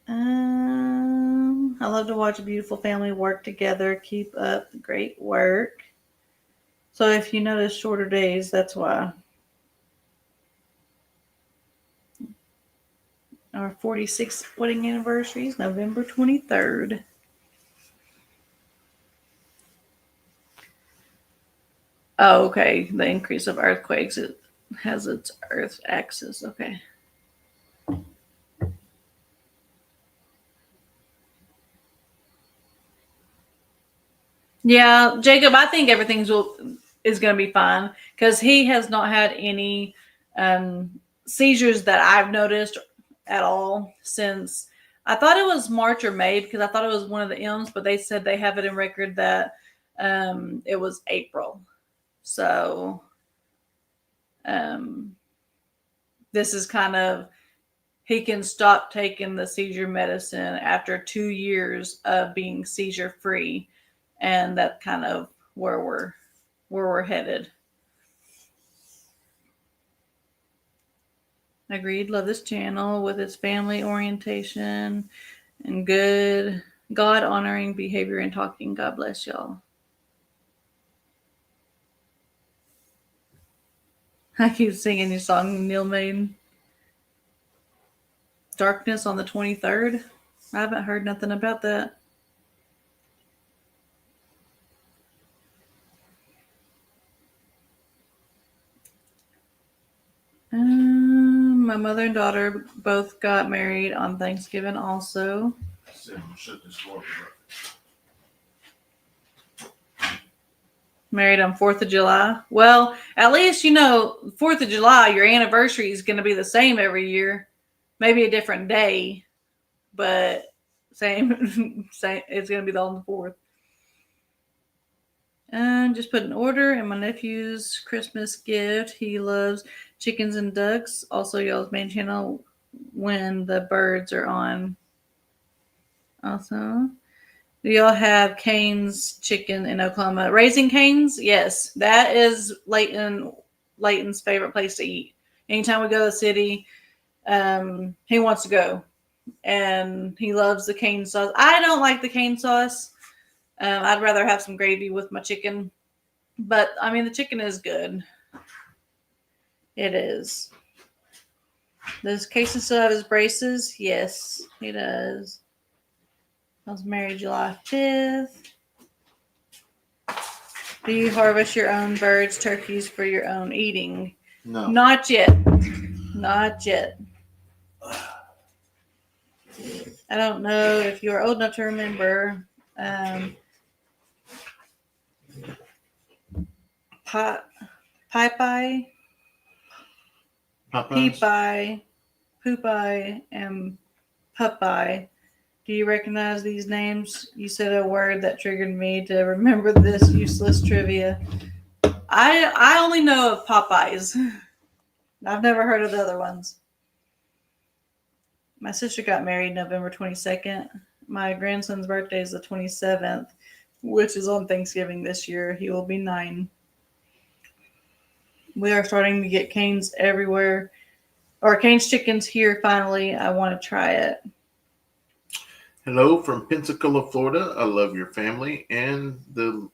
I love to watch a beautiful family work together. Keep up the great work. So if you notice shorter days, that's why. Our 46th wedding anniversary is November 23rd. Oh, okay. The increase of earthquakes, it has its earth axis. Okay. Yeah, Jacob, I think everything's is going to be fine because he has not had any seizures that I've noticed at all since. I thought it was March or May because I thought it was one of the M's, but they said they have it in record that it was April. So this is kind of, he can stop taking the seizure medicine after 2 years of being seizure free, and that's kind of where we're headed. Agreed. Love this channel with its family orientation and good God honoring behavior and talking. God bless y'all. I keep singing your song Neil made. Darkness on the 23rd. I haven't heard nothing about that. My mother and daughter both got married on Thanksgiving also. Married on 4th of July. Well, at least 4th of July, your anniversary is going to be the same every year. Maybe a different day, but same. Same. It's going to be on the 4th. Just put an order in my nephew's Christmas gift. He loves chickens and ducks. Also, y'all's main channel when the birds are on. Awesome. Do y'all have Cane's chicken in Oklahoma? Raising Cane's? Yes. That is Leighton's favorite place to eat. Anytime we go to the city, he wants to go. And he loves the cane sauce. I don't like the cane sauce. I'd rather have some gravy with my chicken. But, I mean, the chicken is good. It is. Does Kayson still have his braces? Yes, he does. I was married July 5th. Do you harvest your own birds, turkeys for your own eating? No. Not yet. Not yet. I don't know if you're old enough to remember Popeye, Peepeye, and Popeye. Do you recognize these names? You said a word that triggered me to remember this useless trivia. I only know of Popeyes. I've never heard of the other ones. My sister got married November 22nd. My grandson's birthday is the 27th, which is on Thanksgiving this year. He will be 9. We are starting to get Cane's everywhere. Or Cane's chickens here finally. I want to try it. Hello from Pensacola, Florida. I love your family and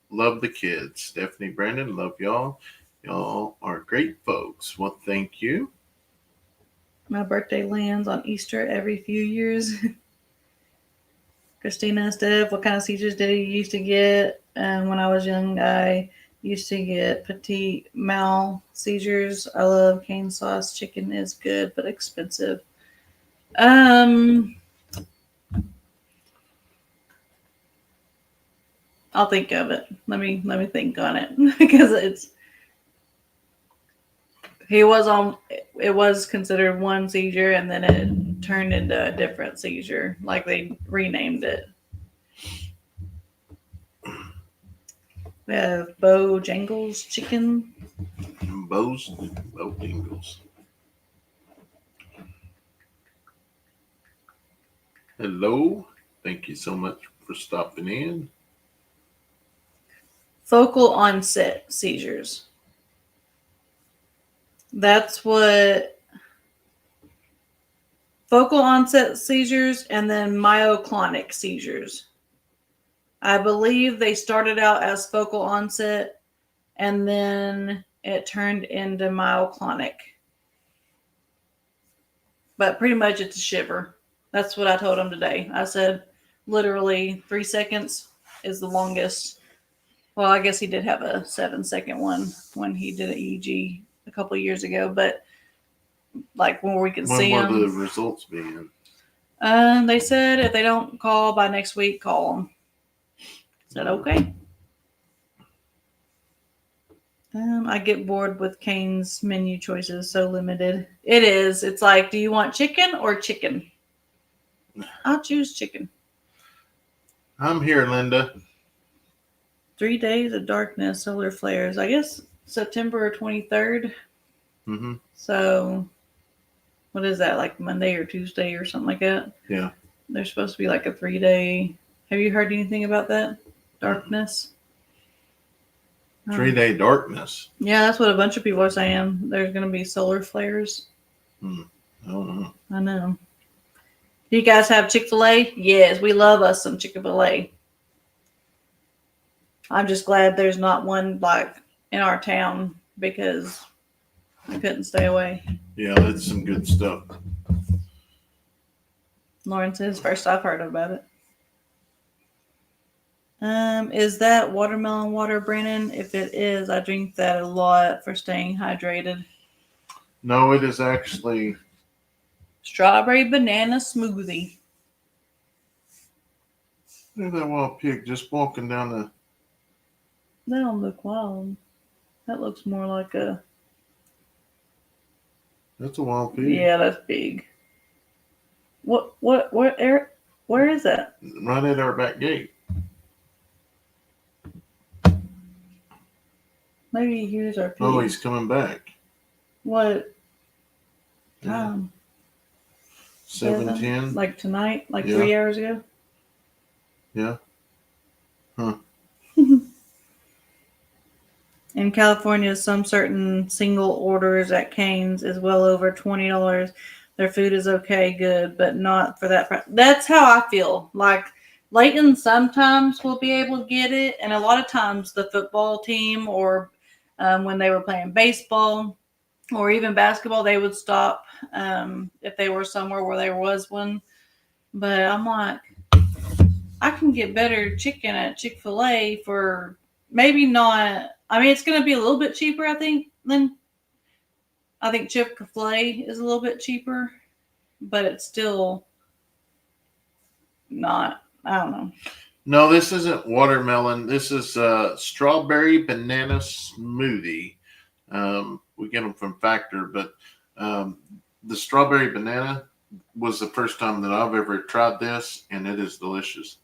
love the kids. Stephanie, Brandon, love y'all. Y'all are great folks. Well, thank you. My birthday lands on Easter every few years. Christina, Steph, what kind of seizures did you used to get? When I was young, I used to get petit mal seizures. I love cane sauce. Chicken is good but expensive. I'll think of it. Let me think on it because it was considered one seizure and then it turned into a different seizure. Like they renamed it. We have Bojangles chicken. Bojangles. Hello. Thank you so much for stopping in. Focal onset seizures. That's what focal onset seizures and then myoclonic seizures. I believe they started out as focal onset and then it turned into myoclonic. But pretty much it's a shiver. That's what I told him today. I said literally 3 seconds is the longest. Well, I guess he did have a 7-second one when he did an EEG a couple of years ago, but like when we can see him. When will the results be in? They said if they don't call by next week, call them. I said okay. I get bored with Cane's menu choices, so limited. It is. It's like, do you want chicken or chicken? I'll choose chicken. I'm here, Linda. 3 days of darkness, solar flares. I guess September 23rd. Mm-hmm. So, what is that, like Monday or Tuesday or something like that? Yeah. There's supposed to be like a 3-day. Have you heard anything about that? Darkness? 3-day darkness. Yeah, that's what a bunch of people are saying. There's going to be solar flares. I don't know. I know. Do you guys have Chick-fil-A? Yes, we love us some Chick-fil-A. I'm just glad there's not one like in our town because I couldn't stay away. Yeah, that's some good stuff. Lauren says, first I've heard about it. Is that watermelon water, Brandon? If it is, I drink that a lot for staying hydrated. No, it is actually Strawberry banana smoothie. Look at that wild pig just walking down the. That don't look wild. That looks more like a. That's a wild pig. Yeah, that's big. Where is that? Right at our back gate. Maybe here's our pig. Oh, he's coming back. What time? 7:10. Like tonight? Like 3 hours ago? Yeah. Huh. In California, some certain single orders at Cane's is well over $20. Their food is okay, good, but not for that price. That's how I feel. Like Leighton sometimes will be able to get it, and a lot of times the football team or when they were playing baseball or even basketball, they would stop if they were somewhere where there was one. But I'm like, I can get better chicken at Chick-fil-A for maybe not. I mean, it's going to be a little bit cheaper, I think, than I think Chick-fil-A is a little bit cheaper, but it's still not. I don't know. No, this isn't watermelon. This is strawberry banana smoothie. We get them from Factor, but the strawberry banana was the first time that I've ever tried this, and it is delicious.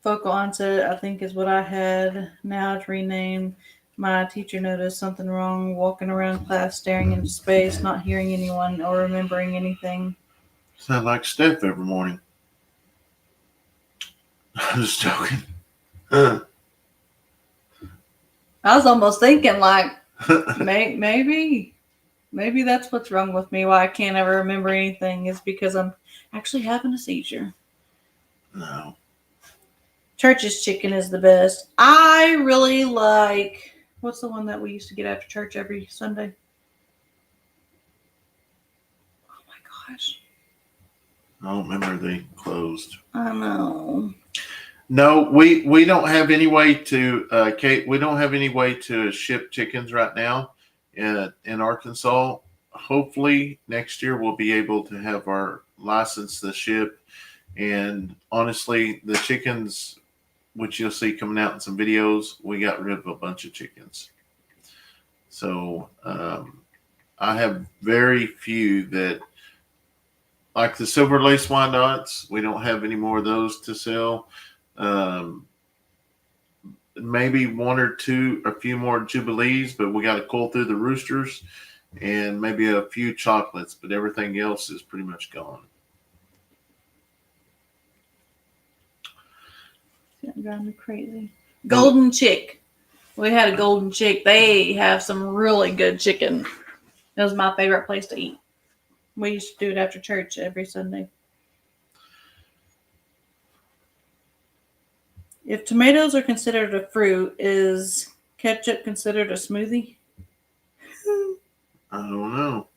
Focal onset, I think, is what I had. Now it's renamed. My teacher noticed something wrong, walking around class, staring into space, not hearing anyone or remembering anything. Sound like Steph every morning. I'm just joking. I was almost thinking, like, maybe that's what's wrong with me. Why I can't ever remember anything is because I'm actually having a seizure. No. Church's chicken is the best. I really like, what's the one that we used to get after church every Sunday? Oh my gosh. I don't remember they closed. I know. No, we don't have any way to, Kate. We don't have any way to ship chickens right now in Arkansas. Hopefully next year we'll be able to have our license to ship. And honestly, the chickens, which you'll see coming out in some videos, we got rid of a bunch of chickens. So I have very few that, like the silver lace Wyandottes, we don't have any more of those to sell. Maybe one or two, a few more Jubilees, but we got to cull through the roosters and maybe a few chocolates, but everything else is pretty much gone. It's driving me crazy. Golden Chick. We had a Golden Chick. They have some really good chicken. It was my favorite place to eat. We used to do it after church every Sunday. If tomatoes are considered a fruit, is ketchup considered a smoothie? I don't know.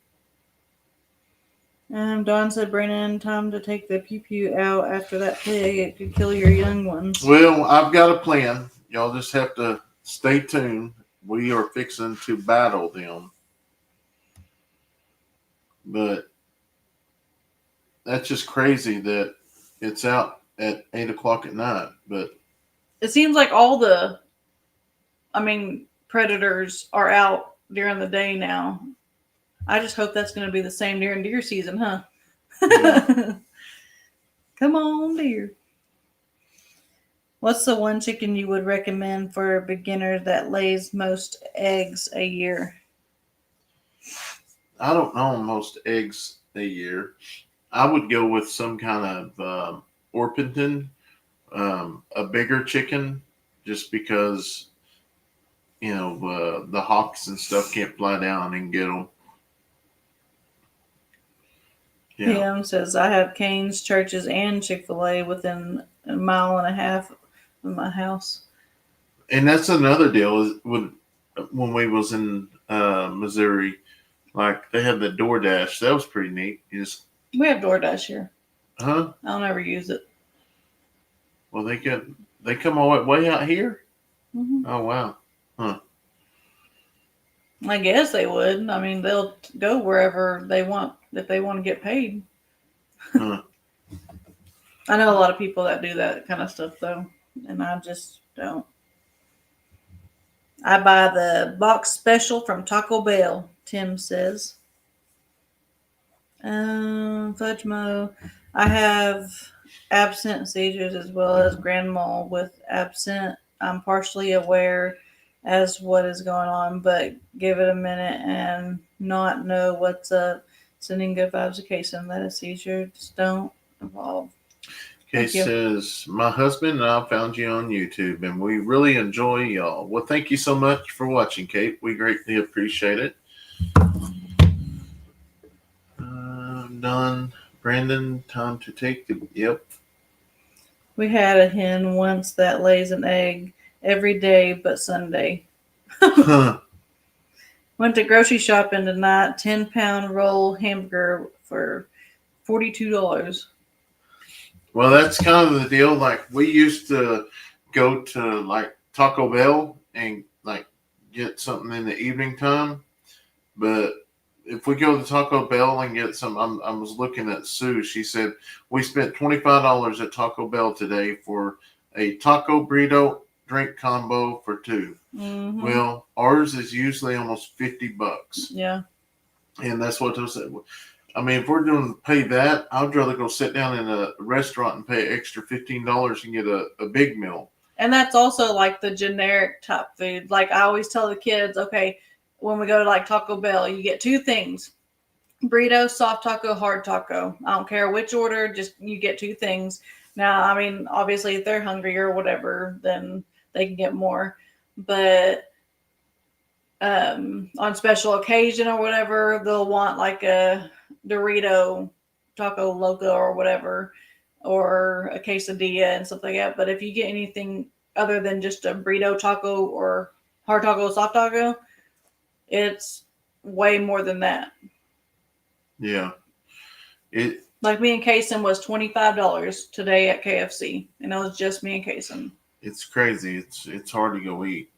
Dawn said, Brandon, time to take the pew-pew out after that pig. It could kill your young ones. Well, I've got a plan. Y'all just have to stay tuned. We are fixing to battle them. But that's just crazy that it's out at 8 o'clock at night. But it seems like all the, predators are out during the day now. I just hope that's going to be the same during deer season, huh? Yeah. Come on, deer. What's the one chicken you would recommend for a beginner that lays most eggs a year? I don't know most eggs a year. I would go with some kind of Orpington, a bigger chicken, just because, the hawks and stuff can't fly down and get them. Yeah. PM says, I have Cane's, Churches, and Chick-fil-A within a mile and a half of my house. And that's another deal is when we was in Missouri, like they had the DoorDash. That was pretty neat. We have DoorDash here. Huh? I don't ever use it. Well, they come all the way out here? Mm-hmm. Oh, wow. Huh. I guess they would. They'll go wherever they want if they want to get paid. Huh. I know a lot of people that do that kind of stuff, though, and I just don't. I buy the box special from Taco Bell, Tim says. Fudge Mo. I have absent seizures as well as grand mal with absent. I'm partially aware as what is going on, but give it a minute and not know what's up. Sending good vibes to Kayson. Let a seizure just don't evolve. Kay says, my husband and I found you on YouTube and we really enjoy y'all. Well, thank you so much for watching, Kate. We greatly appreciate it. Done. Brandon, time to take the, yep. We had a hen once that lays an egg every day but Sunday. Went to grocery shopping tonight, 10-pound roll hamburger for $42. Well, that's kind of the deal. Like we used to go to like Taco Bell and like get something in the evening time. But if we go to Taco Bell and get some, I was looking at Sue. She said we spent $25 at Taco Bell today for a taco burrito drink combo for two. Mm-hmm. Well, ours is usually almost $50. Yeah. And that's what I said. I mean, if we're going to pay that, I'd rather go sit down in a restaurant and pay extra $15 and get a big meal. And that's also like the generic type food. Like I always tell the kids, okay, when we go to like Taco Bell, you get two things: burrito, soft taco, hard taco. I don't care which order, just you get two things. Now, I mean, obviously, if they're hungry or whatever, then they can get more. But on special occasion or whatever, they'll want like a Dorito taco loco or whatever, or a quesadilla and stuff like that. But if you get anything other than just a burrito taco or hard taco, soft taco, it's way more than that. Yeah. It Like me and Kayson was $25 today at KFC, and it was just me and Kayson. It's crazy. It's hard to go eat.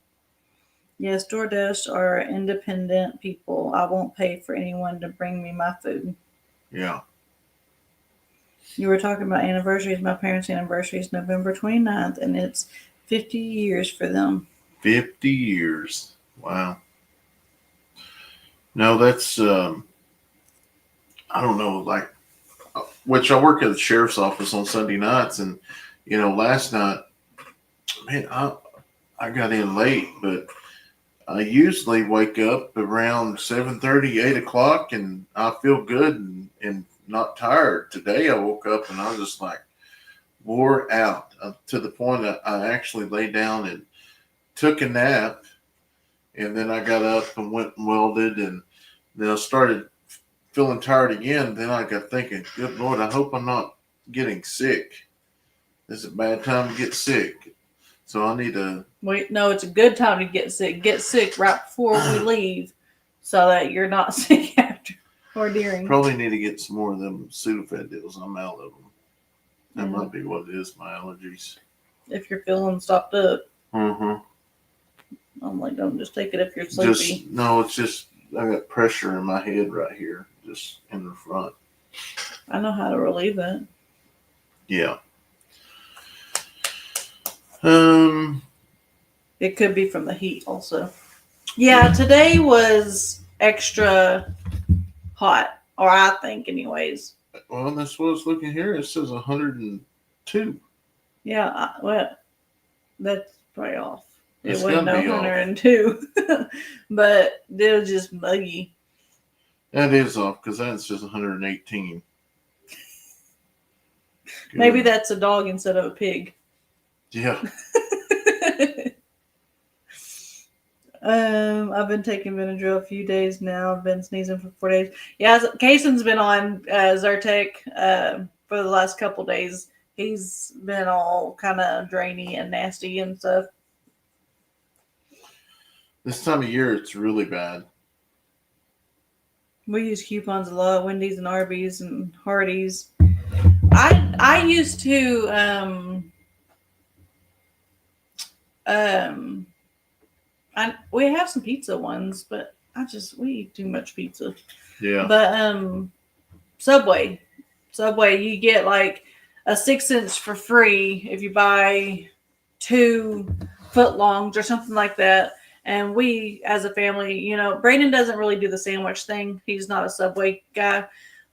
Yes, DoorDash are independent people. I won't pay for anyone to bring me my food. Yeah. You were talking about anniversaries. My parents' anniversary is November 29th, and it's 50 years for them. 50 years. Wow. No, that's I don't know, like, which I work at the sheriff's office on Sunday nights, and last night, man, I got in late, but I usually wake up around 7:30, 8 o'clock, and I feel good and not tired. Today I woke up and I was just like wore out to the point that I actually lay down and took a nap, and then I got up and went and welded, and then I started feeling tired again. Then I got thinking, good Lord, I hope I'm not getting sick. This is a bad time to get sick. So I need to... Wait, no, it's a good time to get sick. Get sick right before we leave so that you're not sick after or during. Probably need to get some more of them Sudafed deals. I'm out of them. That might be what it is, my allergies. If you're feeling stopped up. Mm-hmm. I'm like, don't just take it if you're sleepy. It's just I got pressure in my head right here, just in the front. I know how to relieve it. Yeah. It could be from the heat also. Yeah, today was extra hot, or I think anyways. Well, that's what I was looking here. It says 102. Yeah, well, that's probably off. It's It wasn't gonna be 102, but it was just muggy. That is off because that's just 118. Maybe that's a dog instead of a pig. Yeah. I've been taking Benadryl a few days now. I've been sneezing for 4 days. Yeah, Kayson's been on Zyrtec for the last couple days. He's been all kind of drainy and nasty and stuff. This time of year, it's really bad. We use coupons a lot, Wendy's and Arby's and Hardee's. I used to we have some pizza ones, but we eat too much pizza. Yeah. But Subway, you get like a 6-inch for free if you buy 2 footlongs or something like that. And we, as a family, Brayden doesn't really do the sandwich thing. He's not a Subway guy.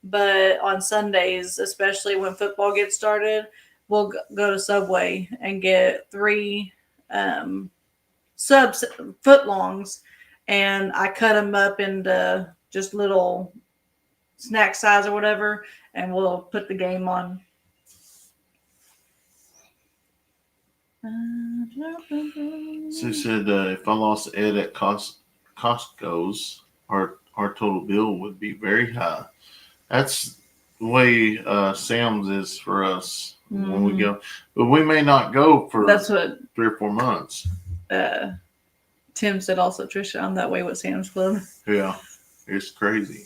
But on Sundays, especially when football gets started, we'll go to Subway and get 3 subs footlongs, and I cut them up into just little snack size or whatever, and we'll put the game on. Sue said if I lost Ed at Costco's, our total bill would be very high. That's the way Sam's is for us when we go. But we may not go for 3 or 4 months. Tim said also, Trisha, I'm that way with Sam's Club. Yeah, it's crazy.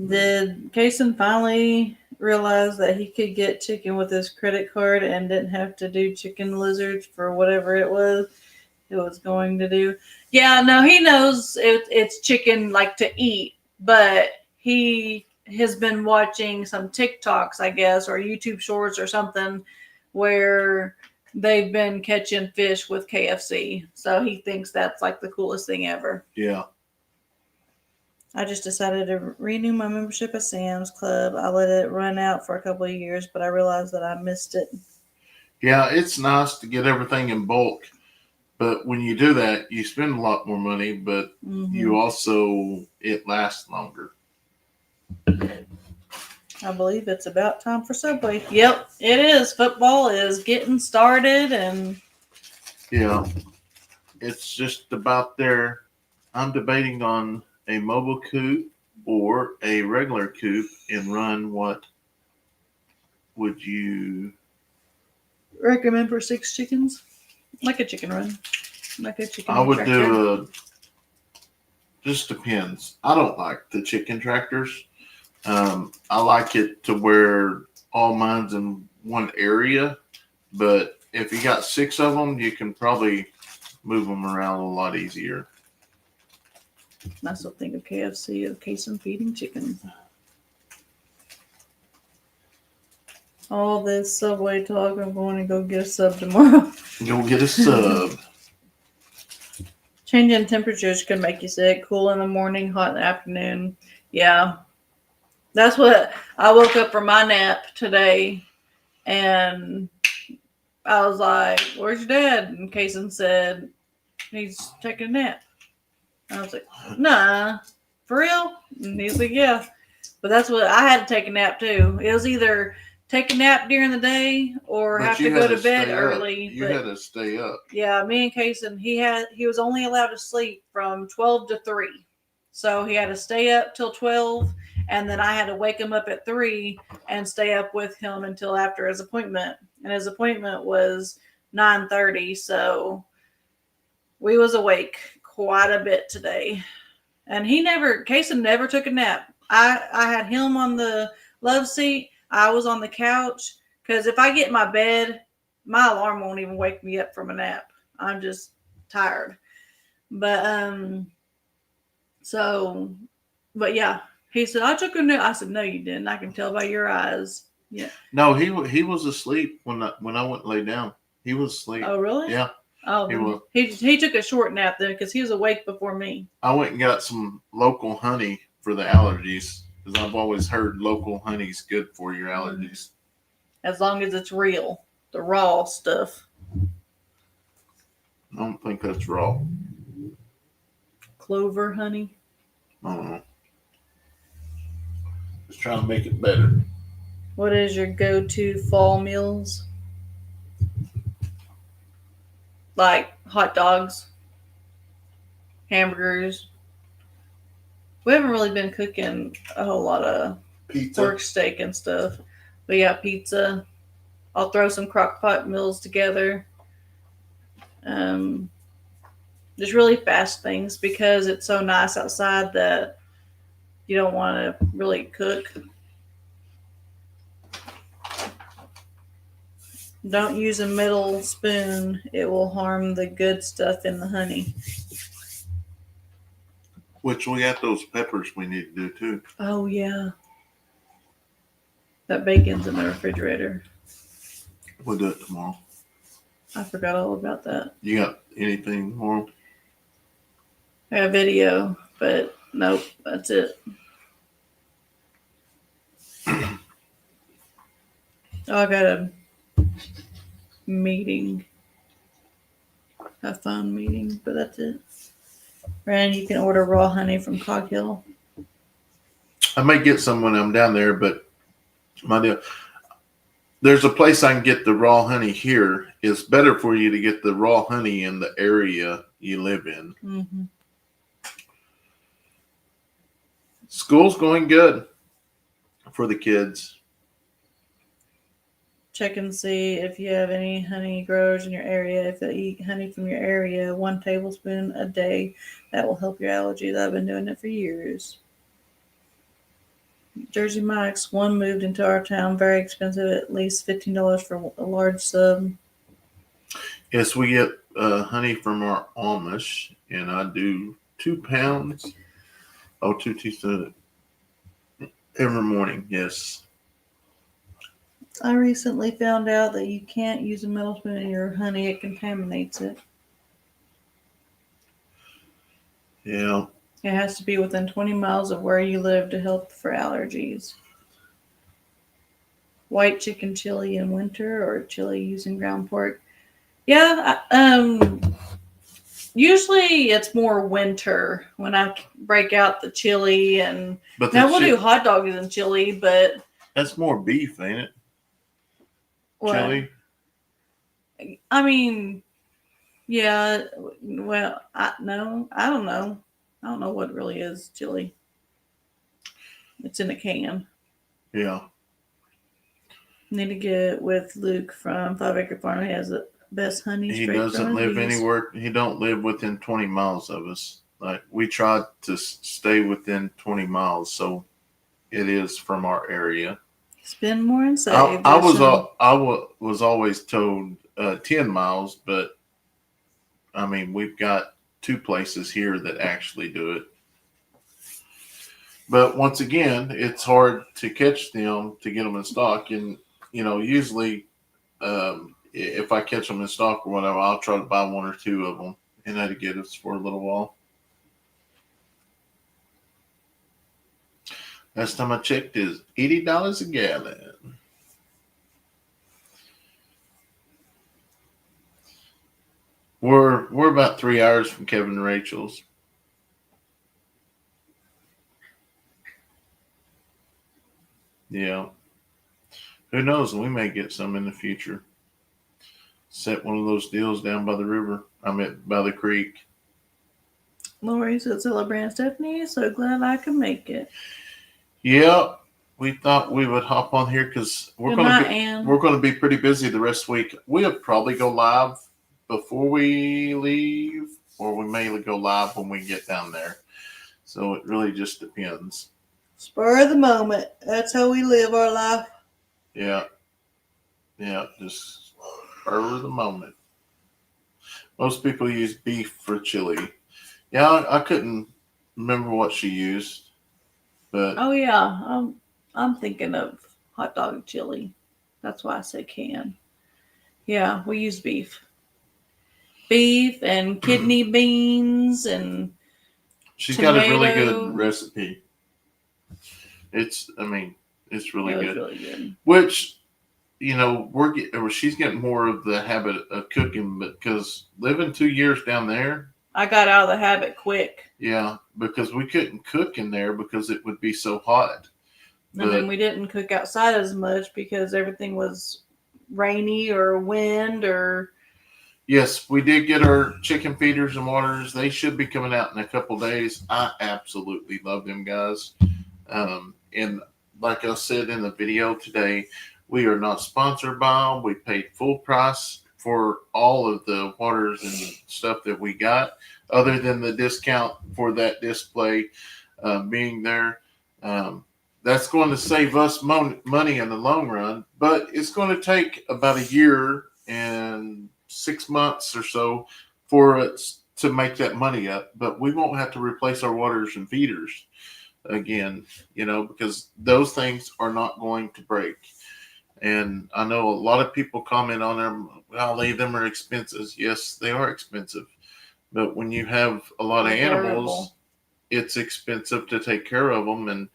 Did Kayson finally realize that he could get chicken with his credit card and didn't have to do chicken lizards for whatever it was going to do? Yeah, no, he knows it's chicken like to eat, but he has been watching some TikToks, I guess, or YouTube shorts or something where they've been catching fish with KFC. So he thinks that's like the coolest thing ever. Yeah. I just decided to renew my membership at Sam's Club. I let it run out for a couple of years, but I realized that I missed it. Yeah, it's nice to get everything in bulk, but when you do that, you spend a lot more money, but Mm-hmm. you also, it lasts longer. I believe it's about time for Subway. Yep, it is. Football is getting started, and Yeah, it's just about there. I'm debating on a mobile coop or a regular coop and run. What would you? recommend for 6 chickens, like a chicken run, like a I chicken would tractor. do a. Just depends. I don't like the chicken tractors. I like it to where all mine's in one area, but if you got six of them, you can probably move them around a lot easier. I still think of KFC of Kayson feeding chickens. All this Subway talk, I'm going to go get a sub tomorrow. Go get a sub. Changing temperatures can make you sick. Cool in the morning, hot in the afternoon. Yeah. That's what I woke up from my nap today and I was like, "Where's your dad?" And Kayson said, "He's taking a nap." And I was like, "Nah, for real?" And he's like, "Yeah." But that's what I had to take a nap too. It was either take a nap during the day or But have to you go had to to bed stay up. early. You But had to stay up. yeah, me and Kayson, he was only allowed to sleep from 12 to 3. So he had to stay up till 12 and then I had to wake him up at 3 and stay up with him until after his appointment. And his appointment was 9:30, so we was awake quite a bit today. And Kayson never took a nap. I had him on the love seat. I was on the couch because if I get in my bed, my alarm won't even wake me up from a nap. I'm just tired. But so, but yeah, he said I took a nap. I said no, you didn't. I can tell by your eyes. Yeah. No, he was asleep when I went and lay down. He was asleep. Oh really? Yeah, Oh, he then was. he took a short nap then because he was awake before me. I went and got some local honey for the allergies because I've always heard local honey's good for your Mm. allergies. As long as it's real, the raw stuff. I don't think that's raw. Clover honey. I don't know. Just trying to make it better. What is your go-to fall meals? Like hot dogs, hamburgers. We haven't really been cooking a whole lot of Pizza. pork steak and stuff. But yeah, pizza. I'll throw some crock pot meals together. Um, just really fast things because it's so nice outside that you don't want to really cook. Don't use a metal spoon. It will harm the good stuff in the honey. Which we got those peppers we need to do too. Oh, yeah. That bacon's in the refrigerator. We'll do it tomorrow. I forgot all about that. You got anything more? I got a video, but nope, that's it. Oh, I got a meeting, a phone meeting, but that's it. And you can order raw honey from Cog Hill. I may get some when I'm down there, but my deal. There's a place I can get the raw honey here. It's better for you to get the raw honey in the area you live in. Mm-hmm. School's going good for the kids. Check and see if you have any honey growers in your area. If they eat honey from your area, 1 tablespoon a day, that will help your allergies. I've been doing it for years. Jersey Mike's, one moved into our town, very expensive, at least $15 for a large sub. Yes, we get honey from our Amish, and I do 2 pounds. Oh, 2 teaspoons every morning. Yes. I recently found out that you can't use a metal spoon in your honey, it contaminates it. Yeah. It has to be within 20 miles of where you live to help for allergies. White chicken chili in winter or chili using ground pork. Yeah, usually it's more winter when I break out the chili and But now we'll do hot dogs and chili, but that's more beef, ain't it? what? Chili. I mean, yeah. Well, I don't know. I don't know what really is chili. It's in a can. Yeah. Need to get with Luke from 5 Acre Farm. He has the best honey. He Straight doesn't from live bees. anywhere. He don't live within 20 miles of us. Like we tried to stay within 20 miles, so it is from our area. Spend more and save. I was always told 10 miles, but I mean we've got 2 places here that actually do it. But once again, it's hard to catch them to get them in stock, and usually if I catch them in stock or whatever, I'll try to buy 1 or 2 of them and to get us for a little while. Last time I checked is $80 a gallon. We're about 3 hours from Kevin and Rachel's. Yeah. Who knows? We may get some in the future. Set one of those deals down by the river. I mean, by the creek. Lori says, hello, Brand Stephanie. So glad I could make it. Yeah, we thought we would hop on here because we're going to be pretty busy the rest of the week. We'll probably go live before we leave, or we may go live when we get down there. So it really just depends. Spur of the moment. That's how we live our life. Yeah, just spur of the moment. Most people use beef for chili. Yeah, I couldn't remember what she used, but oh yeah, I'm thinking of hot dog chili. That's why I said can. Yeah, we use beef and kidney beans and she's tomato. got a really good recipe. It's really good. Really good. Which, she's getting more of the habit of cooking because living 2 years down there, I got out of the habit quick. Yeah, because we couldn't cook in there because it would be so hot. And then we didn't cook outside as much because everything was rainy or wind or. Yes, we did get our chicken feeders and waters. They should be coming out in a couple days. I absolutely love them guys. And like I said in the video today, we are not sponsored by them. We paid full price for all of the waters and stuff that we got, other than the discount for that display being there. That's going to save us money in the long run, but it's going to take about a year and 6 months or so for us to make that money up. But we won't have to replace our waters and feeders again, because those things are not going to break. And I know a lot of people comment on them, well, them are expensive. Yes, they are expensive. But when you have a lot of animals, it's expensive to take care of them.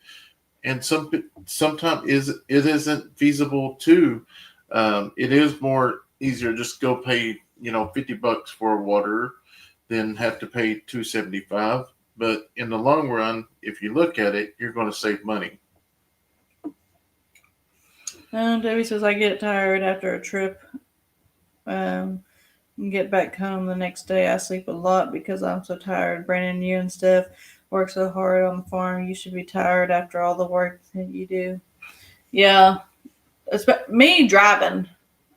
And sometimes it isn't feasible to. It is more easier just go pay $50 for water than have to pay $2.75. But in the long run, if you look at it, you're going to save money. Debbie says I get tired after a trip. And get back home the next day. I sleep a lot because I'm so tired. Brandon, you and Steph work so hard on the farm. You should be tired after all the work that you do. Yeah, me driving.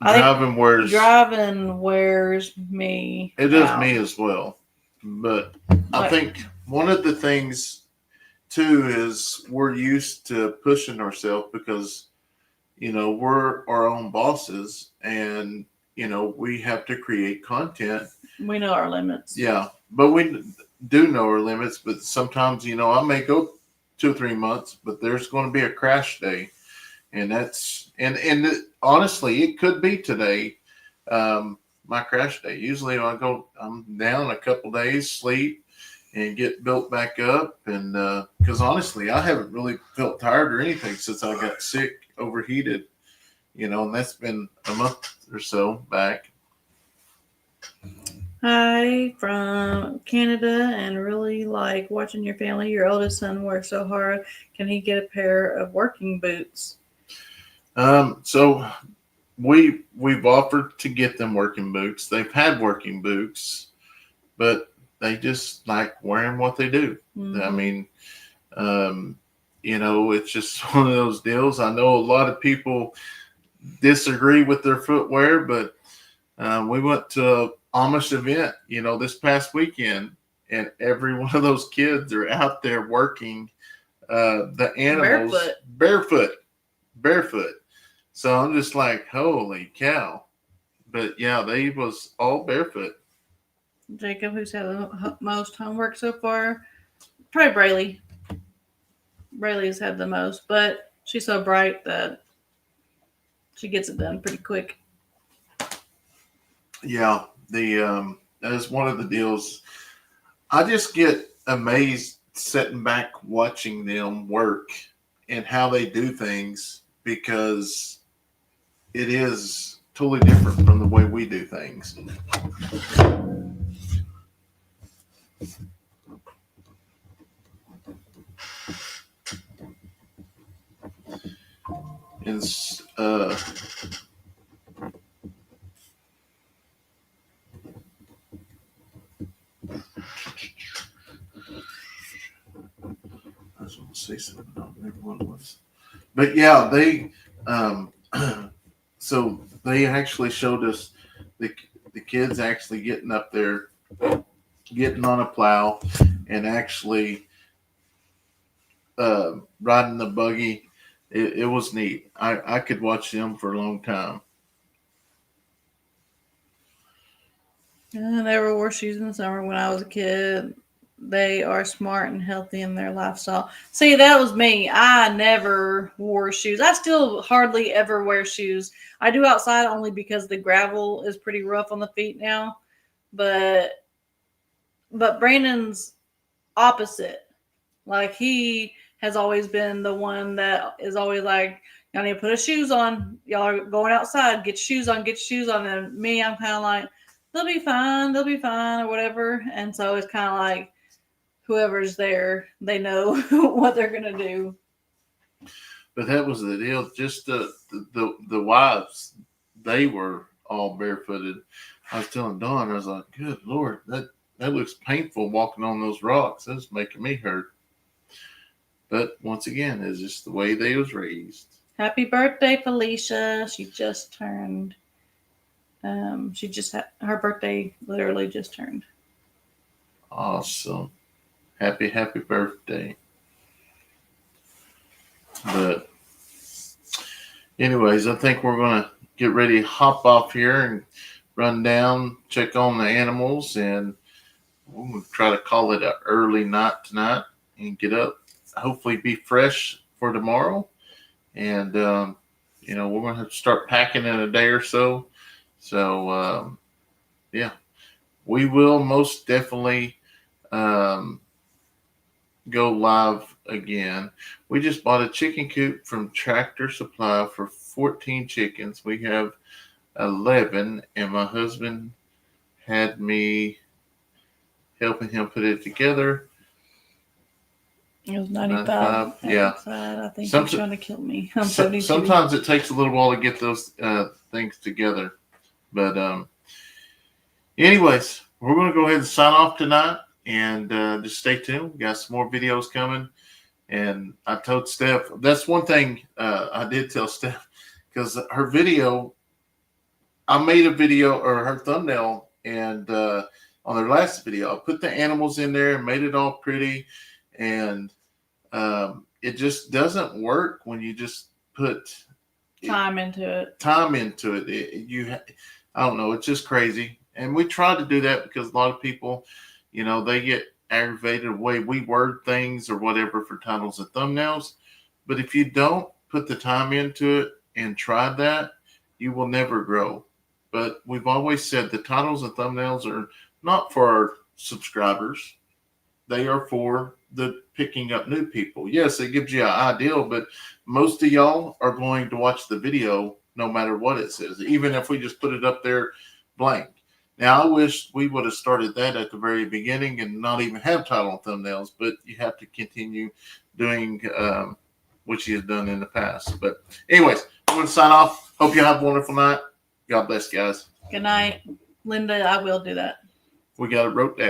Driving wears me. It does me as well. But I think one of the things too is we're used to pushing ourselves because we're our own bosses and we have to create content. We know our limits. Yeah, but we do know our limits. But sometimes I may go 2 or 3 months, but there's going to be a crash day, and that's and honestly, it could be today. My crash day. Usually I'm down a couple days, sleep, and get built back up. And because honestly, I haven't really felt tired or anything since I got sick, overheated, and that's been a month or so back. Hi from Canada, and really like watching your family. Your oldest son works so hard. Can he get a pair of working boots? So we've offered to get them working boots. They've had working boots, but they just like wearing what they do. Mm-hmm. I mean, um, it's just one of those deals. I know a lot of people disagree with their footwear, but we went to an Amish event, this past weekend, and every one of those kids are out there working the animals barefoot. So I'm just like, holy cow. But yeah, they was all barefoot. Jacob, who's had the most homework so far? Probably Braylee. Braylee's had the most, but she's so bright that she gets it done pretty quick. Yeah, that is one of the deals. I just get amazed sitting back watching them work and how they do things, because it is totally different from the way we do things. It's I was going to say something. I don't remember what it was. But yeah, they so they actually showed us the kids actually getting up there, getting on a plow, and actually riding the buggy. It was neat. I could watch them for a long time. I never wore shoes in the summer when I was a kid. They are smart and healthy in their lifestyle. See, that was me. I never wore shoes. I still hardly ever wear shoes. I do outside only because the gravel is pretty rough on the feet now. But Brandon's opposite. Like, he has always been the one that is always like, y'all need to put his shoes on. Y'all are going outside. Get your shoes on. Get your shoes on. And me, I'm kind of like, they'll be fine. They'll be fine or whatever. And so it's kind of like whoever's there, they know what they're going to do. But that was the deal. Just the wives, they were all barefooted. I was telling Dawn, I was like, good Lord, that looks painful walking on those rocks. That's making me hurt. But once again, it's just the way they was raised. Happy birthday, Felicia. She just turned. She just had her birthday. Literally just turned. Awesome. Happy birthday. But anyways, I think we're going to get ready to hop off here and run down, check on the animals, and we'll try to call it an early night tonight and get up, hopefully be fresh for tomorrow. And, we're going to have to start packing in a day or so. So, yeah, we will most definitely go live again. We just bought a chicken coop from Tractor Supply for 14 chickens. We have 11, and my husband had me helping him put it together. It was 95. Yeah. I think he's trying to kill me. I'm 72. Sometimes it takes a little while to get those things together. But anyways, we're going to go ahead and sign off tonight, and just stay tuned. We got some more videos coming. And I told Steph, that's one thing I did tell Steph, because her video, I made a video, or her thumbnail, and on her last video, I put the animals in there and made it all pretty. And it just doesn't work when you just put time into it. I don't know. It's just crazy. And we try to do that because a lot of people, they get aggravated the way we word things or whatever for titles and thumbnails. But if you don't put the time into it and try that, you will never grow. But we've always said the titles and thumbnails are not for our subscribers. they are for the picking up new people. Yes, it gives you an ideal, but most of y'all are going to watch the video no matter what it says, even if we just put it up there blank. Now, I wish we would have started that at the very beginning and not even have title and thumbnails, but you have to continue doing what you have done in the past. But anyways, I'm going to sign off. Hope you have a wonderful night. God bless, guys. Good night. Linda, I will do that. We got it wrote down.